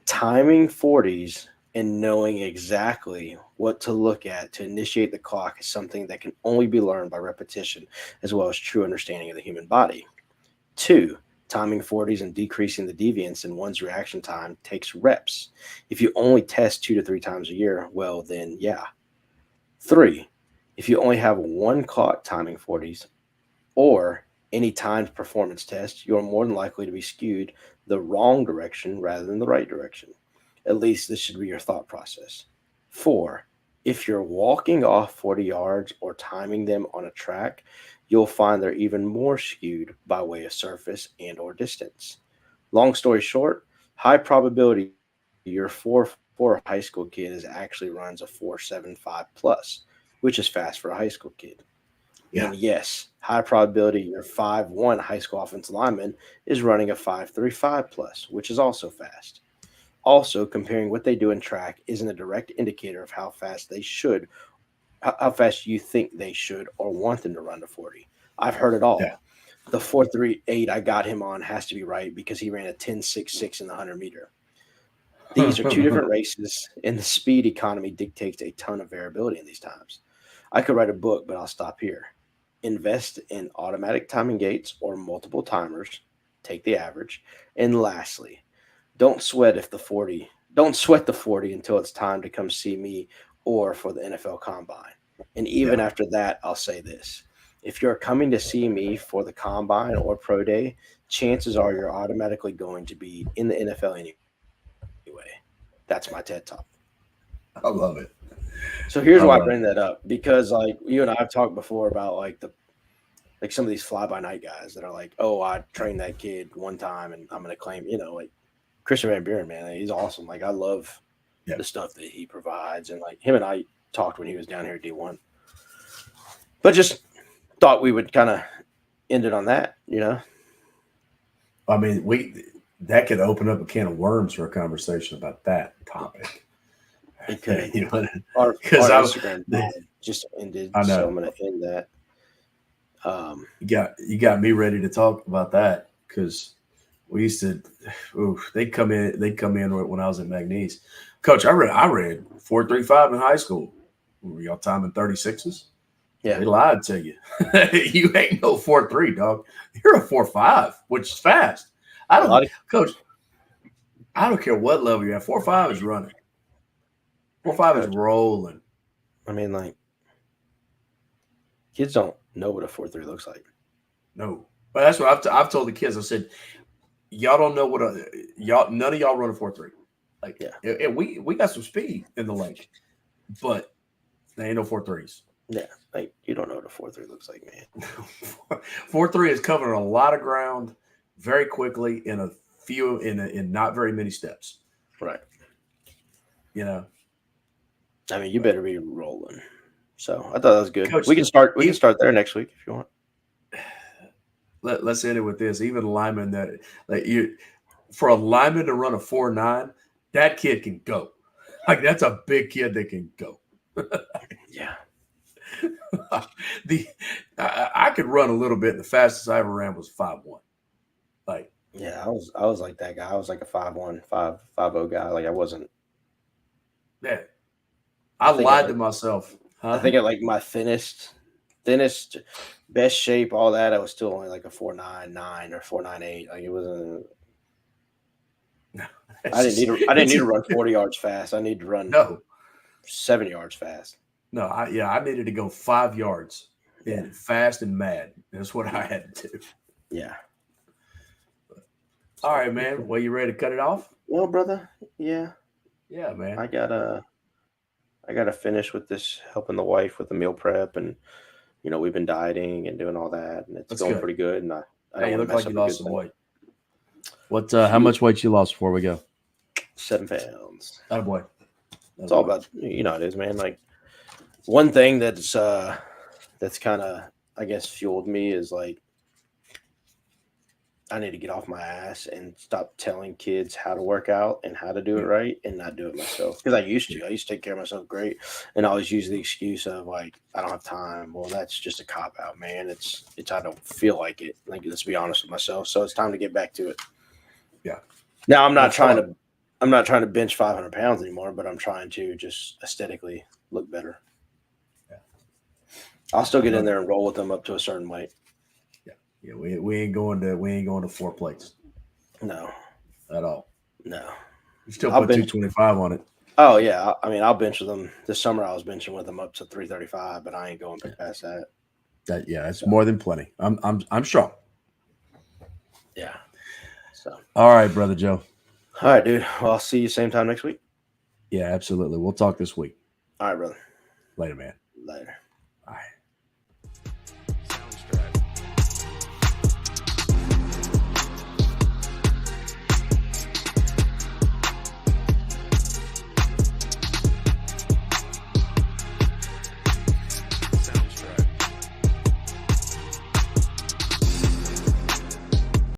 timing 40s and knowing exactly what to look at to initiate the clock is something that can only be learned by repetition, as well as true understanding of the human body. Two, timing 40s and decreasing the deviance in one's reaction time takes reps. If you only test 2 to 3 times a year, well, then yeah. Three, if you only have one clock timing 40s or any timed performance test, you're more than likely to be skewed the wrong direction rather than the right direction. At least this should be your thought process. Four, if you're walking off 40 yards or timing them on a track, you'll find they're even more skewed by way of surface and or distance. Long story short, high probability your 4.4 high school kid is actually runs a 4.75 plus, which is fast for a high school kid. And Yeah. yes, high probability your 5.1 high school offensive lineman is running a 5.35 plus, which is also fast. Also, comparing what they do in track isn't a direct indicator of how fast they should, how fast you think they should or want them to run to 40. I've heard it Yeah. all. The 4.38 I got him on has to be right because he ran a 10.66 in the 100-meter. These are two different races, and the speed economy dictates a ton of variability in these times. I could write a book, but I'll stop here. invest in automatic timing gates or multiple timers. Take the average. And lastly, don't sweat the 40 until it's time to come see me or for the NFL Combine. And even Yeah, after that, I'll say this. If you're coming to see me for the Combine or Pro Day, chances are you're automatically going to be in the NFL anyway. That's my TED Talk. I love it. So here's I why I love bring it. that up because like you and I have talked before about like some of these fly by night guys that are like, oh, I trained that kid one time and I'm gonna claim, like Christian Van Buren, man, he's awesome. Like I love Yeah. the stuff that he provides, and like him and I talked when he was down here at D1, but just thought we would kind of end it on that. I mean, that could open up a can of worms for a conversation about that topic. It could. You know, Our because Instagram just ended, I so know I'm gonna end that. you got me ready to talk about that because we used to. They'd come in when I was at McNeese. Coach, I read 4.35 in high school. Were y'all timing 36s? Yeah, They lied to you. You ain't no 4.3, dog. You're a 4.5, which is fast. a lot of Coach. I don't care what level you're at. 4.5 is running. 4.5 is Coach, rolling. I mean, like kids don't know what a 4.3 looks like. No, but that's what I've told the kids. I said, y'all don't know what y'all. None of y'all run a 4.3. Like, Yeah. and we got some speed in the lake, but there ain't no 4.3s. Yeah, like you don't know what a 4.3 looks like, man. 4.3 is covering a lot of ground very quickly in not very many steps. Right. You know, I mean, you better be rolling. So I thought that was good. Coach, We can start. We can start there next week if you want. let's end it with this. Even linemen for a lineman to run a 4.9, that kid can go. Like that's a big kid that can go. Yeah. I could run a little bit. The fastest I ever ran was 5.1. Like, Yeah, I was like that guy. I was like a 5'1", 5'0" guy. Like I wasn't. man, I I think at lied to like myself. Huh? I think at like my thinnest, best shape, all that, I was still only like a 4.99 or 4.98. Like it wasn't. I didn't need to run 40 yards fast. I need to run No, 7 yards fast. no. I needed to go 5 yards and fast and mad. That's what I had to do. Yeah. All right, man. Well, you ready to cut it off? Well, brother, yeah, Yeah, man. I gotta finish with this helping the wife with the meal prep, and we've been dieting and doing all that, and it's That's going good. pretty good. And I Hey, don't you want look to mess like you up a good lost some thing. weight. What? How much weight you lost before we go? 7 pounds. Oh boy. It's all about it is, man. Like one thing that's kind of I guess fueled me is like I need to get off my ass and stop telling kids how to work out and how to do it right and not do it myself. Because I used to take care of myself great and I always use the excuse of like I don't have time. Well, that's just a cop out, man. It's I don't feel like it. Like let's be honest with myself. So it's time to get back to it. Yeah. Now I'm not Well, trying to bench 500 pounds anymore, but I'm trying to just aesthetically look better. Yeah. I'll still get in there and roll with them up to a certain weight. Yeah, we ain't going to 4 plates. No. At all. No. You still put 225 on it. Oh yeah, I mean I'll bench with them this summer. I was benching with them up to 335, but I ain't going past that. That's more than plenty. I'm strong. Yeah. So. All right, brother Joe. All right, dude. Well, I'll see you same time next week. Yeah, absolutely. We'll talk this week. All right, brother. Later, man. Later.